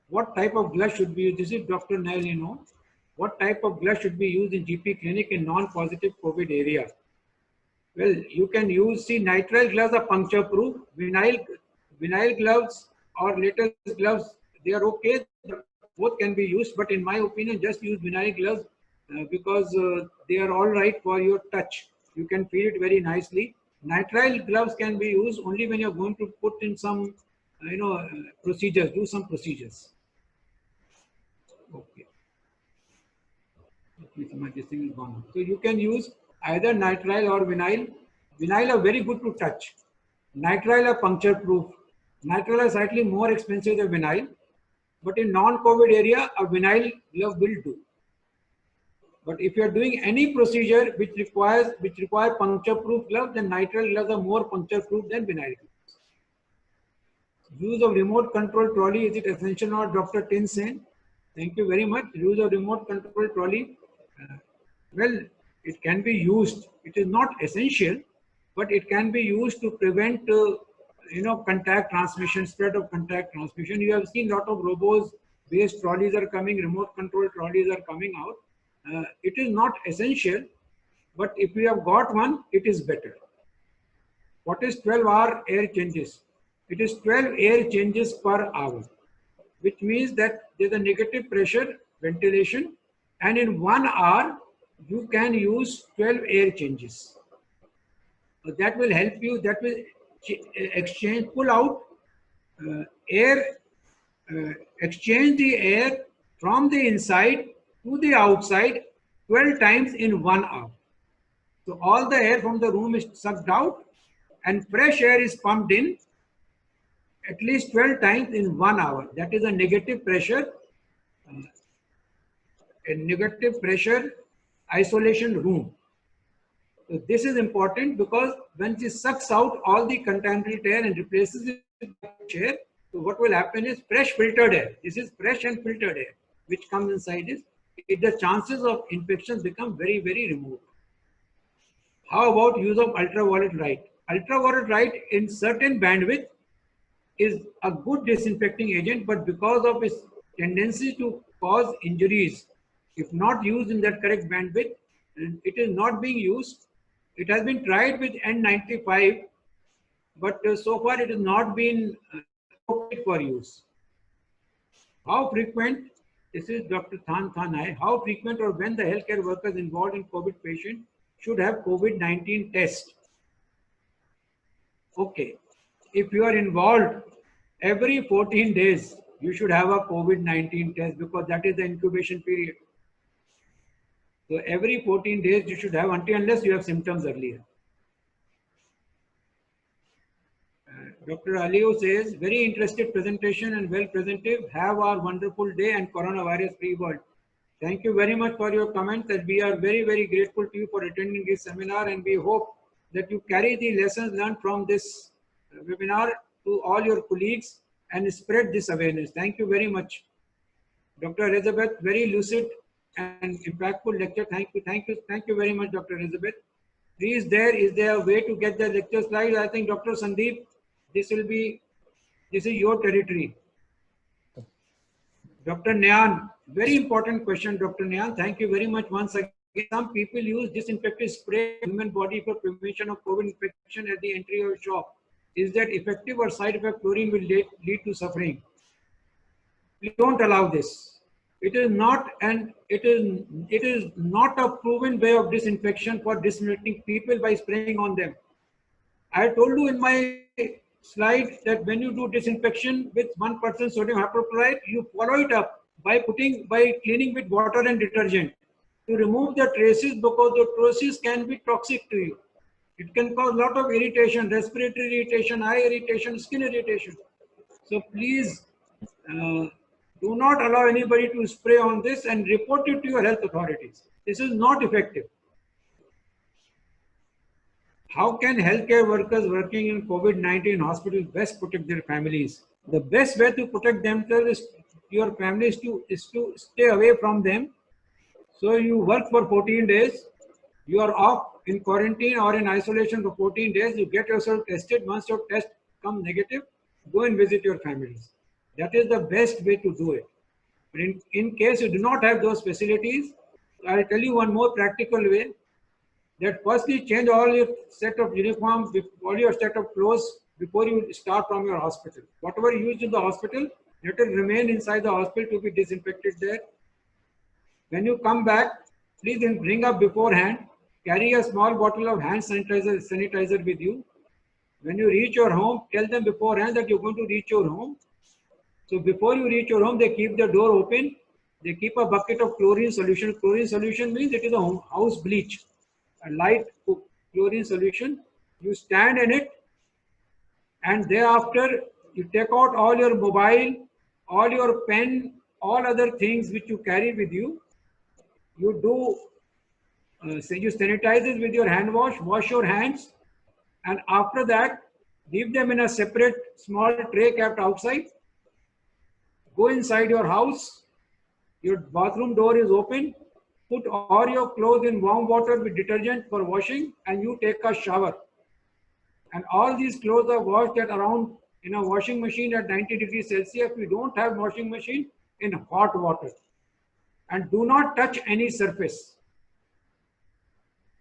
What type of gloves should be used? This is Dr. Nail, you know. What type of gloves should be used in GP clinic in non-positive COVID area? Well, you can use, see, nitrile gloves are puncture proof. Vinyl gloves or latex gloves, they are okay. Both can be used, but in my opinion, just use vinyl gloves because they are all right for your touch. You can feel it very nicely. Nitrile gloves can be used only when you're going to put in some, procedures, do some procedures. Okay. This thing is gone. So you can use either nitrile or vinyl. Vinyl are very good to touch. Nitrile are puncture proof. Nitrile are slightly more expensive than vinyl, but in non-COVID area, a vinyl glove will do. But if you are doing any procedure which require puncture proof gloves, then nitrile gloves are more puncture proof than vinyl gloves. Use of remote control trolley, is it essential or not? Dr. Tin Sen? Thank you very much. Use of remote control trolley. Well, it can be used. It is not essential, but it can be used to prevent, contact transmission, spread of contact transmission. You have seen a lot of robots-based trolleys are coming, remote control trolleys are coming out. It is not essential, but if we have got one, it is better. What is 12-hour air changes? It is 12 air changes per hour, which means that there's a negative pressure ventilation, and in 1 hour, you can use 12 air changes. So that will help you, that will pull out air, exchange the air from the inside to the outside 12 times in 1 hour. So all the air from the room is sucked out and fresh air is pumped in at least 12 times in 1 hour. That is a negative pressure isolation room. So this is important because when it sucks out all the contaminated air and replaces it with air, so what will happen is fresh filtered air. This is fresh and filtered air which comes inside this. The chances of infections become very, very remote. How about use of ultraviolet light? Ultraviolet light in certain bandwidth is a good disinfecting agent, but because of its tendency to cause injuries, if not used in that correct bandwidth, it is not being used. It has been tried with N95, but so far it has not been appropriate for use. How frequent, this is Dr. Thanai, how frequent or when the healthcare workers involved in COVID patient should have COVID-19 test? Okay, if you are involved, every 14 days, you should have a COVID-19 test because that is the incubation period. So every 14 days you should have unless you have symptoms earlier. Dr. Aliyu says, very interested presentation and well presented. Have our wonderful day and coronavirus free world. Thank you very much for your comments, and we are very, very grateful to you for attending this seminar, and we hope that you carry the lessons learned from this webinar to all your colleagues and spread this awareness. Thank you very much. Dr. Elizabeth, very lucid and impactful lecture. Thank you very much, Dr. Elizabeth. Please, is there a way to get the lecture slides? I think Dr. Sandeep, this is your territory. Dr. Nyan, very important question, Dr. Nyan. Thank you very much once again. Some people use disinfectant spray in the human body for prevention of COVID infection at the entry of a shop. Is that effective or side effect? Chlorine will lead to suffering. Please don't allow this. It is not a proven way of disinfection for disinfecting people by spraying on them. I told you in my slide that when you do disinfection with 1% sodium hypochlorite, you follow it up by cleaning with water and detergent to remove the traces, because the traces can be toxic to you. It can cause a lot of irritation, respiratory irritation, eye irritation, skin irritation. So please do not allow anybody to spray on this and report it to your health authorities. This is not effective. How can healthcare workers working in COVID-19 hospitals best protect their families? The best way to protect themselves is your family is to stay away from them. So you work for 14 days, you are off in quarantine or in isolation for 14 days, you get yourself tested. Once your test comes negative, go and visit your families. That is the best way to do it. But in case you do not have those facilities, I'll tell you one more practical way, that firstly change all your set of uniforms, all your set of clothes before you start from your hospital. Whatever you use in the hospital, let it remain inside the hospital to be disinfected there. When you come back, please then bring up beforehand, carry a small bottle of hand sanitizer with you. When you reach your home, tell them beforehand that you're going to reach your home. So before you reach your home, they keep the door open. They keep a bucket of chlorine solution. Chlorine solution means it is a house bleach, a light chlorine solution. You stand in it, and thereafter you take out all your mobile, all your pen, all other things which you carry with you. You do, you sanitize it with your hand wash your hands, and after that, leave them in a separate small tray kept outside. Go inside your house, your bathroom door is open, put all your clothes in warm water with detergent for washing, and you take a shower. And all these clothes are washed at around in a washing machine at 90 degrees Celsius. If you don't have washing machine, in hot water. And do not touch any surface.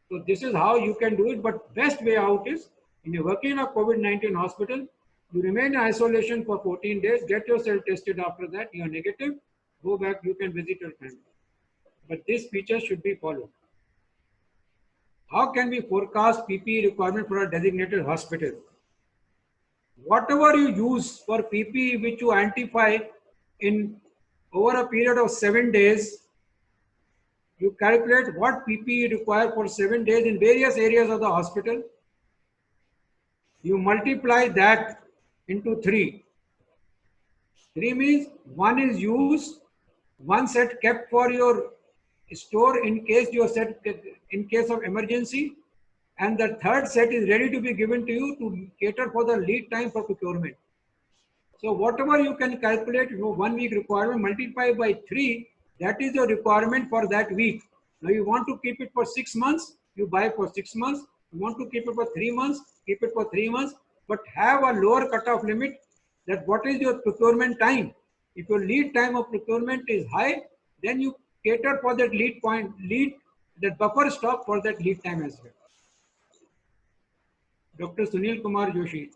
So this is how you can do it, but best way out is, when you're working in a COVID-19 hospital, you remain in isolation for 14 days, get yourself tested after that, you're negative, go back, you can visit your family. But this feature should be followed. How can we forecast PPE requirement for a designated hospital? Whatever you use for PPE which you identify in over a period of 7 days, you calculate what PPE required for 7 days in various areas of the hospital. You multiply that into 3. 3 means 1 is used, 1 set kept for your store in case in case of emergency, and the 3rd set is ready to be given to you to cater for the lead time for procurement. So whatever you can calculate, 1 week requirement, multiply by 3, that is your requirement for that week. Now you want to keep it for 6 months, you buy for 6 months. You want to keep it for 3 months, keep it for 3 months, but have a lower cutoff limit, that what is your procurement time. If your lead time of procurement is high, then you cater for that that buffer stock for that lead time as well. Dr. Sunil Kumar Joshi.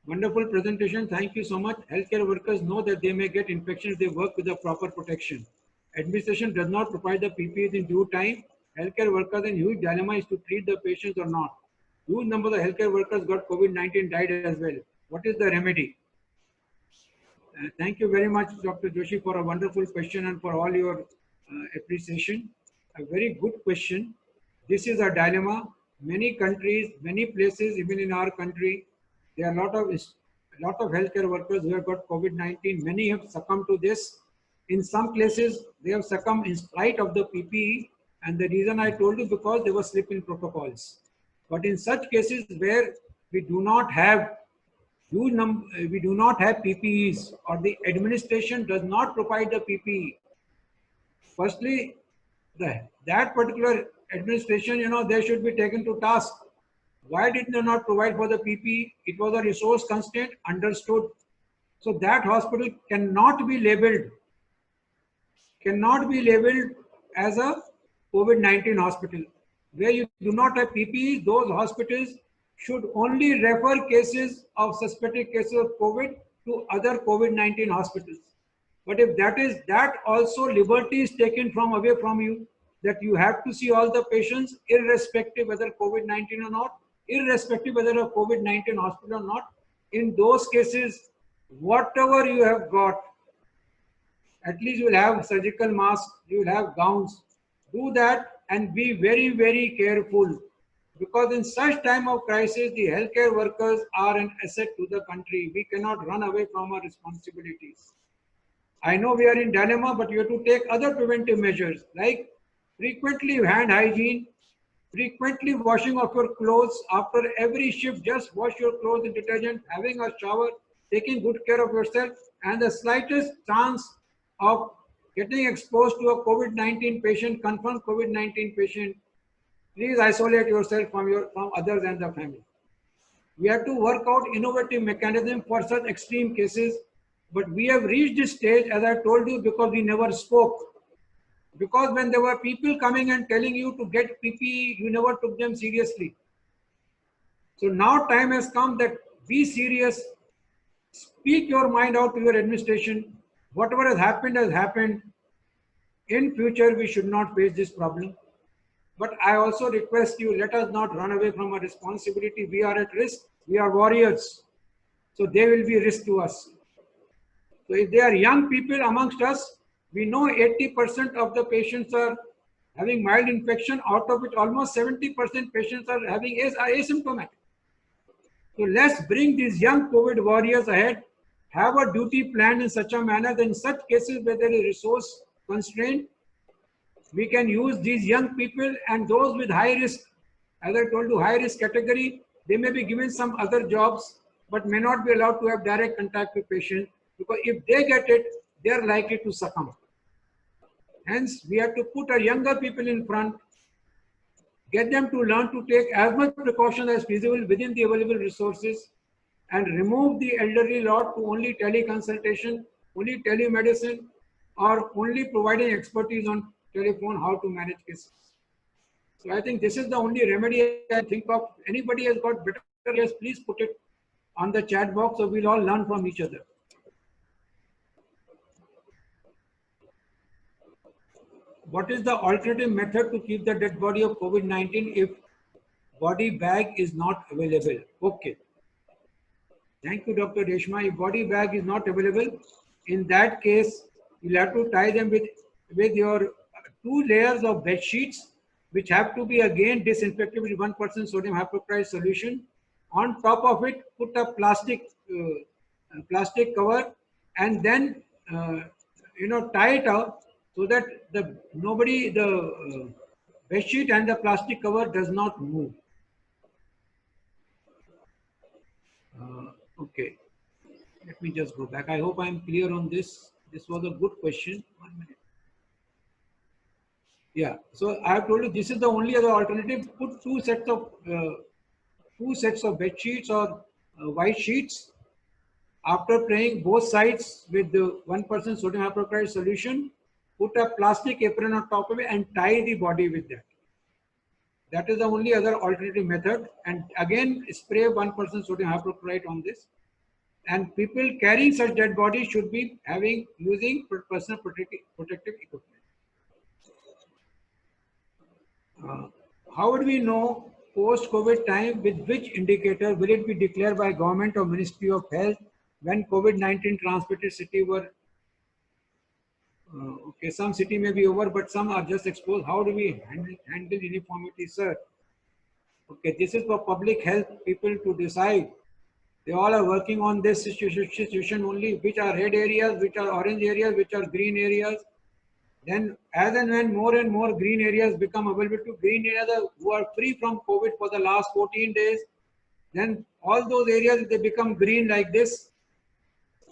Wonderful presentation. Thank you so much. Healthcare workers know that they may get infections if they work with the proper protection. Administration does not provide the PPEs in due time. Healthcare workers in huge dilemma is to treat the patients or not. Huge number of the healthcare workers got COVID-19, died as well. What is the remedy? Thank you very much, Dr. Joshi, for a wonderful question and for all your appreciation. A very good question. This is a dilemma. Many countries, many places, even in our country, there are a lot of healthcare workers who have got COVID-19. Many have succumbed to this. In some places, they have succumbed in spite of the PPE, and the reason I told you, because they were slip in protocols. But in such cases where we do not have PPEs, or the administration does not provide the PPE. Firstly, that particular administration, they should be taken to task. Why did they not provide for the PPE? It was a resource constraint, understood. So that hospital cannot be labeled as a COVID-19 hospital. Where you do not have PPE, those hospitals should only refer cases of suspected cases of COVID to other COVID-19 hospitals. But if that also liberty is taken away from you, that you have to see all the patients irrespective whether COVID-19 or not, irrespective whether a COVID-19 hospital or not, in those cases, whatever you have got, at least you will have surgical masks, you will have gowns. Do that and be very, very careful. Because in such time of crisis, the healthcare workers are an asset to the country. We cannot run away from our responsibilities. I know we are in dilemma, but you have to take other preventive measures like frequently hand hygiene, frequently washing of your clothes after every shift. Just wash your clothes in detergent, having a shower, taking good care of yourself, and the slightest chance of getting exposed to a COVID-19 patient, confirmed COVID-19 patient, please isolate yourself from others and the family. We have to work out innovative mechanism for such extreme cases, but we have reached this stage, as I told you, because we never spoke. Because when there were people coming and telling you to get PPE, you never took them seriously. So now time has come that be serious, speak your mind out to your administration. Whatever has happened has happened. In future, we should not face this problem. But I also request you, let us not run away from our responsibility. We are at risk. We are warriors. So they will be risk to us. So if there are young people amongst us, we know 80% of the patients are having mild infection, out of which almost 70% patients are having asymptomatic. So let's bring these young COVID warriors ahead, have a duty planned in such a manner that in such cases where there is resource constraint, we can use these young people and those with high risk. As I told you, high risk category, they may be given some other jobs, but may not be allowed to have direct contact with patients, because if they get it, they are likely to succumb. Hence, we have to put our younger people in front, get them to learn to take as much precaution as feasible within the available resources, and remove the elderly lot to only teleconsultation, only telemedicine, or only providing expertise on telephone how to manage cases. So I think this is the only remedy I think of. Anybody has got better ideas, please put it on the chat box so we'll all learn from each other. What is the alternative method to keep the dead body of COVID-19 if body bag is not available? Okay. Thank you, Dr. Reshma. If body bag is not available, in that case, you'll have to tie them with your 2 layers of bed sheets, which have to be again disinfected with 1% sodium hypochlorite solution. On top of it, put a plastic cover, and then tie it up so that the bed sheet and the plastic cover does not move. Okay, let me just go back. I hope I am clear on this. This was a good question. 1 minute. Yeah, so I have told you this is the only other alternative. Put 2 sets of bed sheets or white sheets. After spraying both sides with the 1% sodium hypochlorite solution, put a plastic apron on top of it and tie the body with that. That is the only other alternative method. And again, spray 1% sodium hypochlorite on this. And people carrying such dead bodies should be using personal protective equipment. How would we know post-COVID time with which indicator will it be declared by government or Ministry of Health when COVID-19 transmitted city were okay, some city may be over, but some are just exposed. How do we handle uniformity, sir? Okay, this is for public health people to decide. They all are working on this situation only, which are red areas, which are orange areas, which are green areas. Then as and when more and more green areas become available to green areas who are free from COVID for the last 14 days, then all those areas, they become green like this.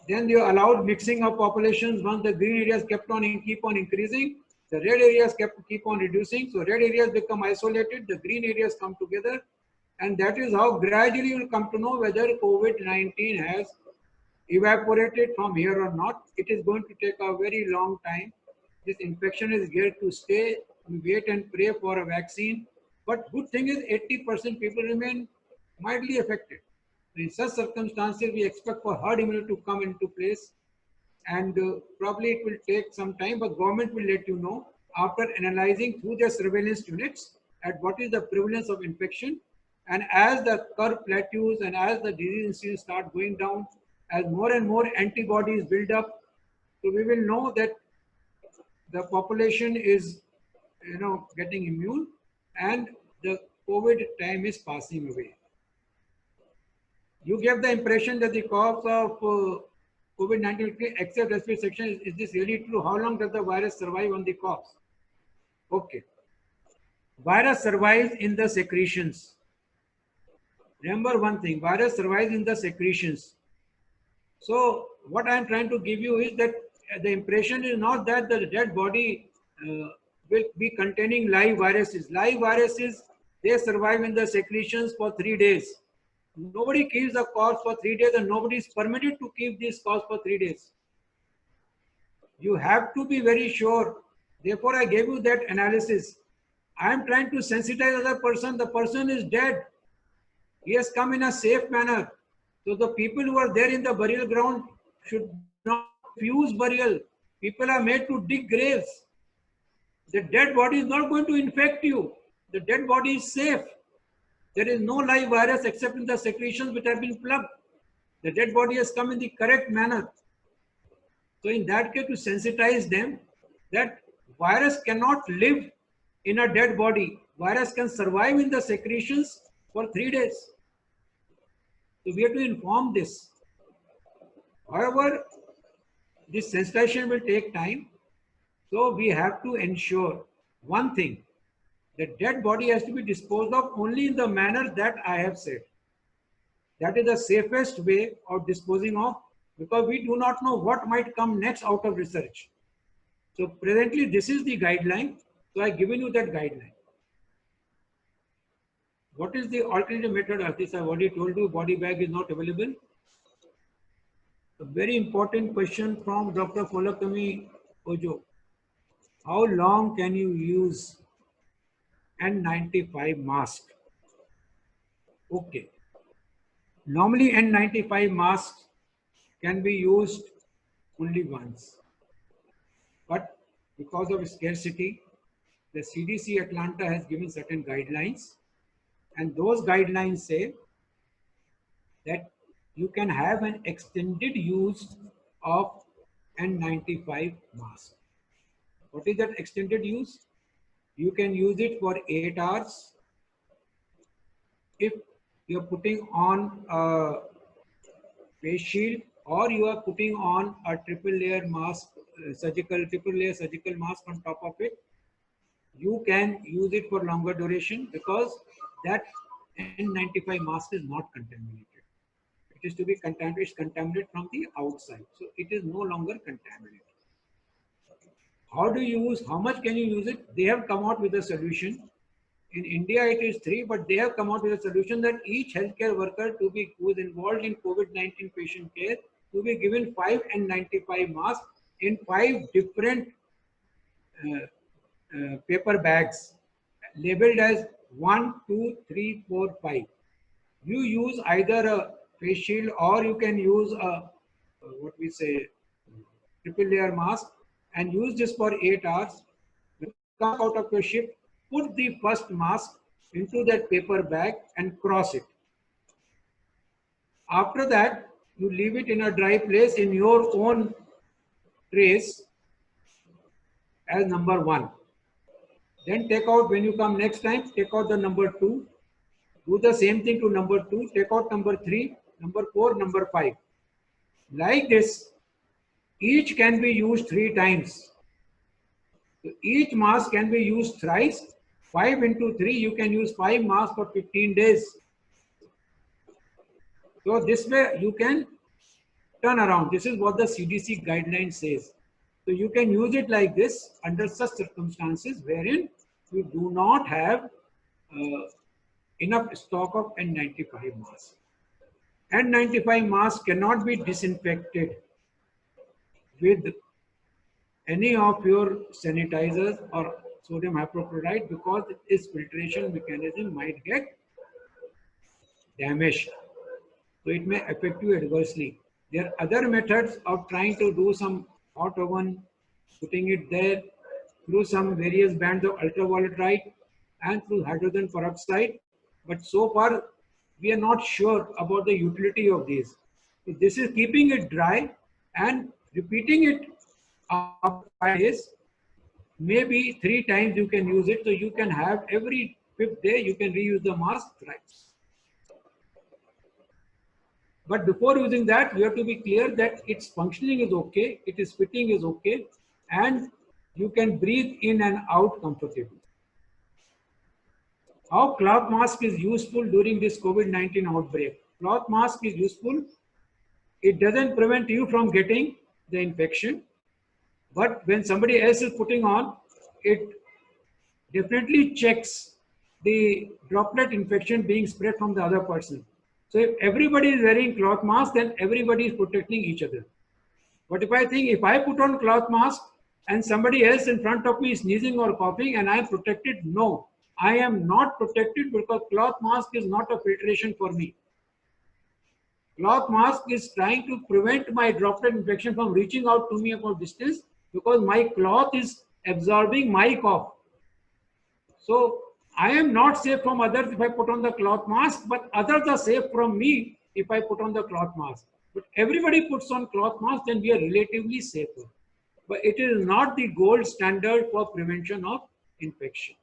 Then they allowed mixing of populations. Once the green areas keep on increasing, the red areas keep on reducing. So red areas become isolated, the green areas come together. And that is how gradually you will come to know whether COVID-19 has evaporated from here or not. It is going to take a very long time. This infection is here to stay. We wait and pray for a vaccine. But good thing is 80% people remain mildly affected. In such circumstances, we expect for herd immunity to come into place, and probably it will take some time, but government will let you know after analyzing through their surveillance units at what is the prevalence of infection. And as the curve plateaus and as the disease incidence start going down, as more and more antibodies build up, so we will know that the population is getting immune and the COVID time is passing away. You gave the impression that the cause of COVID-19 except respiratory section. Is this really true? How long does the virus survive on the coughs? Okay. Virus survives in the secretions. Remember one thing, virus survives in the secretions. So what I am trying to give you is that the impression is not that the dead body will be containing live viruses. Live viruses, they survive in the secretions for 3 days. Nobody keeps the corpse for 3 days and nobody is permitted to keep this corpse for 3 days. You have to be very sure. Therefore, I gave you that analysis. I am trying to sensitize other person. The person is dead. He has come in a safe manner. So the people who are there in the burial ground should not refuse burial. People are made to dig graves. The dead body is not going to infect you. The dead body is safe. There is no live virus except in the secretions which have been plugged. The dead body has come in the correct manner. So in that case, to sensitize them that virus cannot live in a dead body. Virus can survive in the secretions for 3 days. So we have to inform this. However, this sensitization will take time. So we have to ensure one thing, the dead body has to be disposed of only in the manner that I have said. That is the safest way of disposing of, because we do not know what might come next out of research. So presently this is the guideline. So I have given you that guideline. What is the alternative method? As this I have already told you, body bag is not available. A very important question from Dr. Folakami Ojo. How long can you use N95 mask? Okay. Normally N95 masks can be used only once. But because of scarcity, the CDC Atlanta has given certain guidelines. And those guidelines say that you can have an extended use of N95 mask. What is that extended use? You can use it for 8 hours. If you're putting on a face shield or you are putting on a triple layer mask, triple layer surgical mask on top of it, you can use it for longer duration because that N95 mask is not contaminated. It is to be contaminated from the outside. So it is no longer contaminated. How do you use, how much can you use it? They have come out with a solution. In India, it is 3, but they have come out with a solution that each healthcare worker who is involved in COVID-19 patient care to be given 5 N95 masks in 5 different paper bags labeled as 1, 2, 3, 4, 5. You use either a face shield or you can use a what we say triple layer mask and use this for 8 hours. Come out of your shift, put the first mask into that paper bag and cross it. After that, you leave it in a dry place in your own trace as number 1. Then take out, when you come next time, take out the number 2. Do the same thing to number 2. Take out number 3, number 4, number 5. Like this, each can be used 3 times. So each mask can be used thrice. 5 into 3, you can use 5 masks for 15 days. So this way you can turn around. This is what the CDC guideline says. So you can use it like this under such circumstances wherein you do not have enough stock of N95 masks. N95 mask cannot be disinfected with any of your sanitizers or sodium hypochlorite because its filtration mechanism might get damaged. So it may affect you adversely. There are other methods of trying to do some hot oven, putting it there through some various bands of ultraviolet light and through hydrogen peroxide. But so far, we are not sure about the utility of these. So this is keeping it dry and repeating it after 5 days. Maybe 3 times you can use it. So you can have every 5th day, you can reuse the mask thrice. But before using that, you have to be clear that its functioning is okay, its fitting is okay, and you can breathe in and out comfortably. How cloth mask is useful during this COVID-19 outbreak? Cloth mask is useful. It doesn't prevent you from getting the infection, but when somebody else is putting on, it definitely checks the droplet infection being spread from the other person. So if everybody is wearing cloth mask, then everybody is protecting each other. But if I think if I put on cloth mask and somebody else in front of me is sneezing or coughing and I am protected, no, I am not protected because cloth mask is not a filtration for me. Cloth mask is trying to prevent my droplet infection from reaching out to me from distance because my cloth is absorbing my cough. So I am not safe from others if I put on the cloth mask, but others are safe from me if I put on the cloth mask. But everybody puts on cloth mask, then we are relatively safer. But it is not the gold standard for prevention of infection.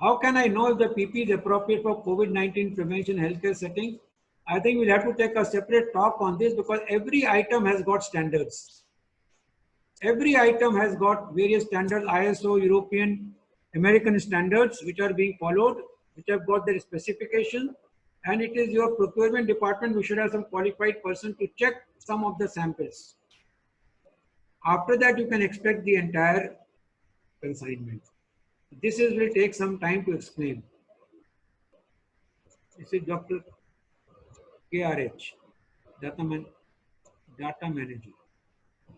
How can I know if the PP is appropriate for COVID-19 prevention healthcare settings? I think we'll have to take a separate talk on this because every item has got standards. Every item has got various standards, ISO, European, American standards, which are being followed, which have got their specification. And it is your procurement department who should have some qualified person to check some of the samples. After that, you can expect the entire consignment. This will take some time to explain. This is Dr. KRH, data manager.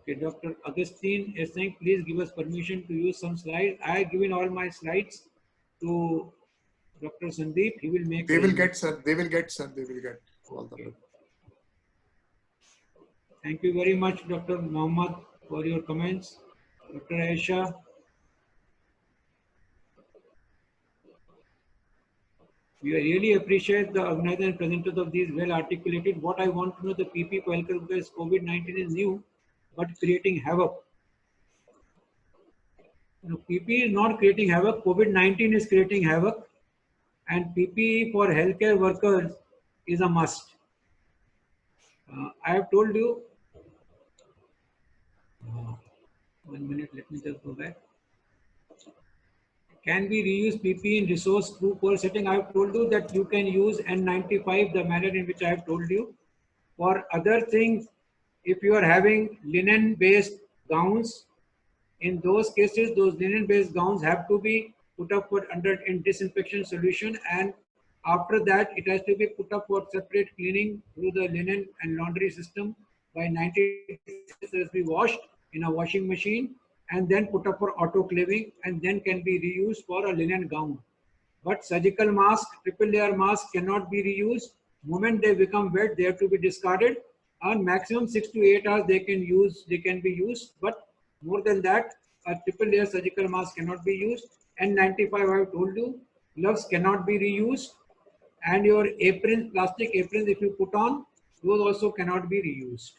Okay, Dr. Augustine is saying, please give us permission to use some slides. I have given all my slides to Dr. Sandeep. He will make. They will get, sir. They will get, sir. They will get all the. Okay. Thank you very much, Dr. Mohammed, for your comments. Dr. Aisha. We really appreciate the organizers and presenters of these well articulated. What I want to know, the PP for healthcare because COVID-19 is new, but creating havoc. No, PP is not creating havoc. COVID-19 is creating havoc, and PPE for healthcare workers is a must. I have told you. 1 minute. Let me just go back. Can we reuse PPE in resource poor setting? I have told you that you can use N95, the manner in which I have told you. For other things, if you are having linen-based gowns, in those cases, those linen-based gowns have to be put up in disinfection solution, and after that, it has to be put up for separate cleaning through the linen and laundry system by 90 days, be washed in a washing machine, and then put up for autoclaving, and then can be reused for a linen gown. But surgical mask, triple layer mask cannot be reused. Moment they become wet, they have to be discarded. On maximum 6 to 8 hours, they can be used. But more than that, a triple layer surgical mask cannot be used. N95, I have told you, gloves cannot be reused. And your aprons, plastic aprons, if you put on, those also cannot be reused.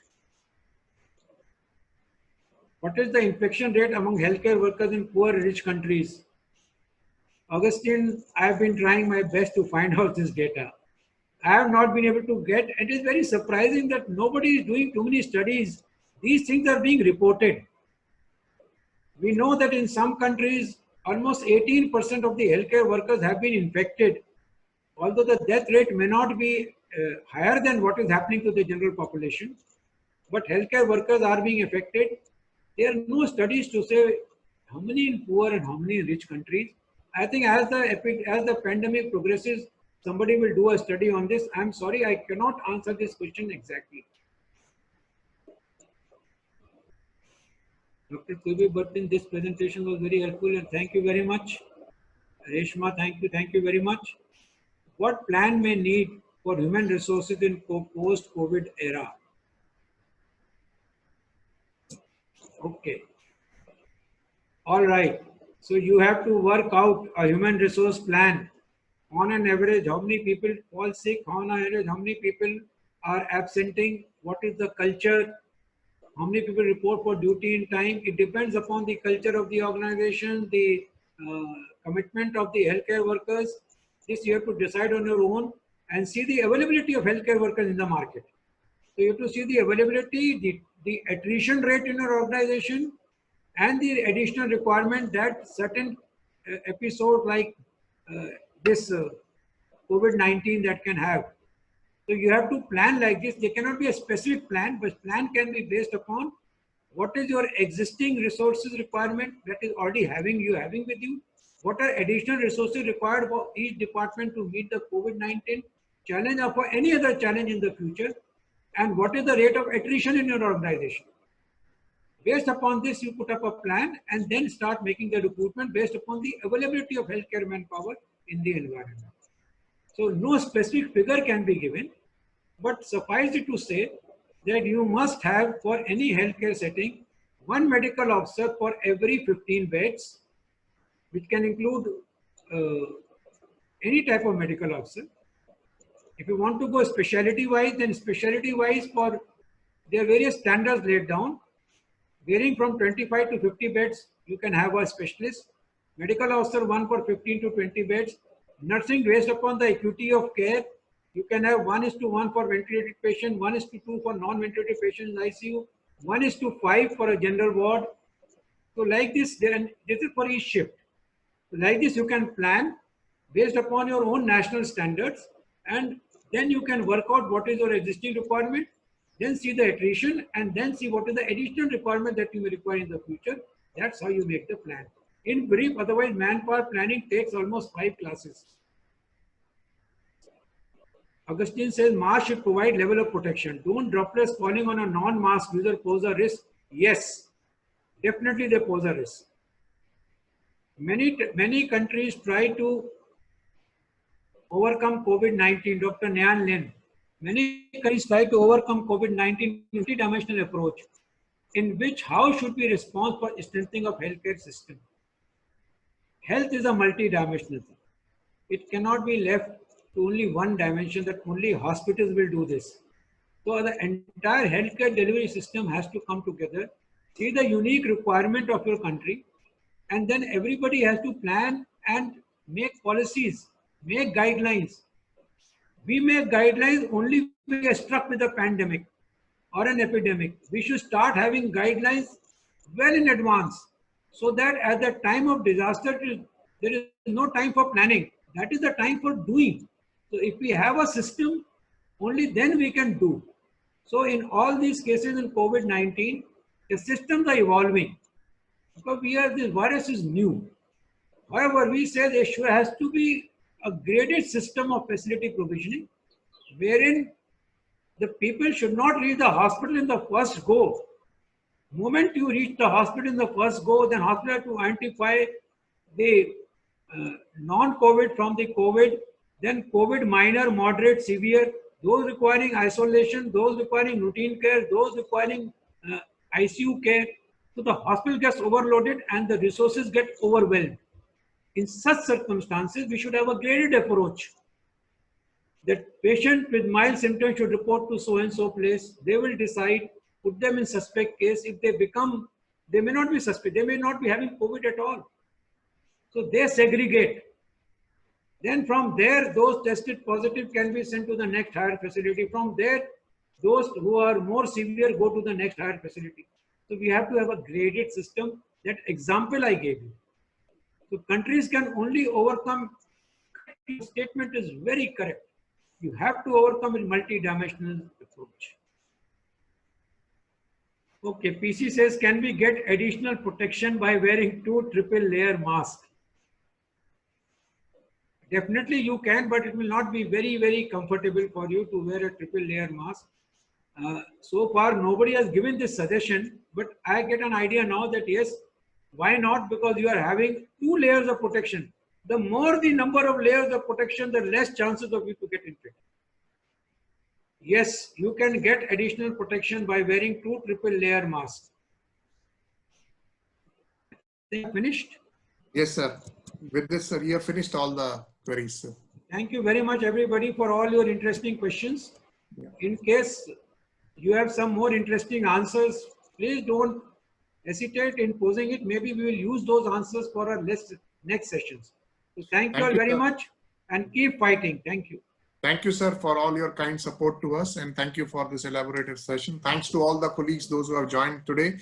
What is the infection rate among healthcare workers in poor rich countries? Augustine, I have been trying my best to find out this data. I have not been able to get, it is very surprising that nobody is doing too many studies. These things are being reported. We know that in some countries, almost 18% of the healthcare workers have been infected. Although the death rate may not be higher than what is happening to the general population, but healthcare workers are being affected. There are no studies to say how many in poor and how many in rich countries. I think as the pandemic progresses, somebody will do a study on this. I'm sorry, I cannot answer this question exactly. Dr. Kubi Bhattin, this presentation was very helpful and thank you very much. Reshma, thank you very much. What plan may need for human resources in post-COVID era? Okay. All right. So you have to work out a human resource plan. On an average, how many people fall sick? On an average, how many people are absenting? What is the culture? How many people report for duty in time? It depends upon the culture of the organization, the commitment of the healthcare workers. This you have to decide on your own and see the availability of healthcare workers in the market. So you have to see the availability, the attrition rate in your organization, and the additional requirement that certain episode like this COVID-19 that can have. So you have to plan like this. There cannot be a specific plan, but plan can be based upon what is your existing resources requirement that is already having with you. What are additional resources required for each department to meet the COVID-19 challenge or for any other challenge in the future? And what is the rate of attrition in your organization? Based upon this, you put up a plan and then start making the recruitment based upon the availability of healthcare manpower in the environment. So no specific figure can be given, but suffice it to say that you must have for any healthcare setting, one medical officer for every 15 beds, which can include any type of medical officer. If you want to go specialty wise, then specialty wise for there are various standards laid down. Varying from 25 to 50 beds, you can have a specialist. Medical officer, one for 15 to 20 beds. Nursing based upon the acuity of care, you can have 1:1 for ventilated patient, 1:2 for non-ventilated patients in ICU, 1:5 for a general ward. So like this, then this is for each shift. So like this, you can plan based upon your own national standards, and then you can work out what is your existing requirement, then see the attrition, and then see what is the additional requirement that you may require in the future. That's how you make the plan. In brief, otherwise manpower planning takes almost 5 classes. Augustine says masks should provide level of protection. Don't droplets falling on a non-mask user pose a risk? Yes, definitely they pose a risk. Many countries try to overcome COVID-19. Dr. Nyan Lin. Many countries try to overcome COVID-19 in a three-dimensional approach, in which how should we respond for strengthening of healthcare system. Health is a multi-dimensional thing. It cannot be left to only one dimension that only hospitals will do this. So the entire healthcare delivery system has to come together, see the unique requirement of your country, and then everybody has to plan and make policies, make guidelines. We make guidelines only if we are struck with a pandemic or an epidemic. We should start having guidelines well in advance, so that at the time of disaster, there is no time for planning. That is the time for doing. So if we have a system, only then we can do. So in all these cases in COVID-19, the systems are evolving because this virus is new. However, we say there has to be a graded system of facility provisioning, wherein the people should not reach the hospital in the first go. Moment you reach the hospital in the first go, then hospital have to identify the non-COVID from the COVID, then COVID minor, moderate, severe, those requiring isolation, those requiring routine care, those requiring ICU care. So the hospital gets overloaded and the resources get overwhelmed. In such circumstances, we should have a graded approach. That patient with mild symptoms should report to so and so place. They will decide, put them in suspect case. If they may not be suspect, they may not be having COVID at all. So they segregate. Then from there, those tested positive can be sent to the next higher facility. From there, those who are more severe go to the next higher facility. So we have to have a graded system. That example I gave you. So countries can only overcome. Your statement is very correct. You have to overcome a multi-dimensional approach. Okay, PC says, can we get additional protection by wearing 2 triple layer masks? Definitely you can, but it will not be very, very comfortable for you to wear a triple layer mask. So far, nobody has given this suggestion, but I get an idea now that yes, why not? Because you are having 2 layers of protection. The more the number of layers of protection, the less chances of you to get infected. Yes, you can get additional protection by wearing 2 triple layer masks. Finished? Yes, sir. With this, sir, you have finished all the queries, sir. Thank you very much, everybody, for all your interesting questions. Yeah. In case you have some more interesting answers, please don't hesitate in posing it. Maybe we will use those answers for our next sessions. So thank you all very much and keep fighting. Thank you. Thank you, sir, for all your kind support to us, and thank you for this elaborative session. Thanks to all the colleagues, those who have joined today.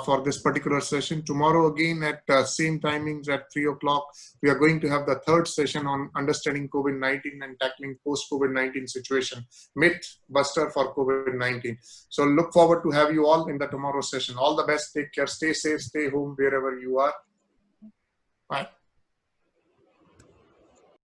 for this particular session. Tomorrow again at same timings at 3 o'clock, we are going to have the third session on understanding COVID-19 and tackling post-COVID-19 situation, myth buster for COVID-19. So look forward to have you all in the tomorrow session. All the best. Take care. Stay safe. Stay home wherever you are. Bye.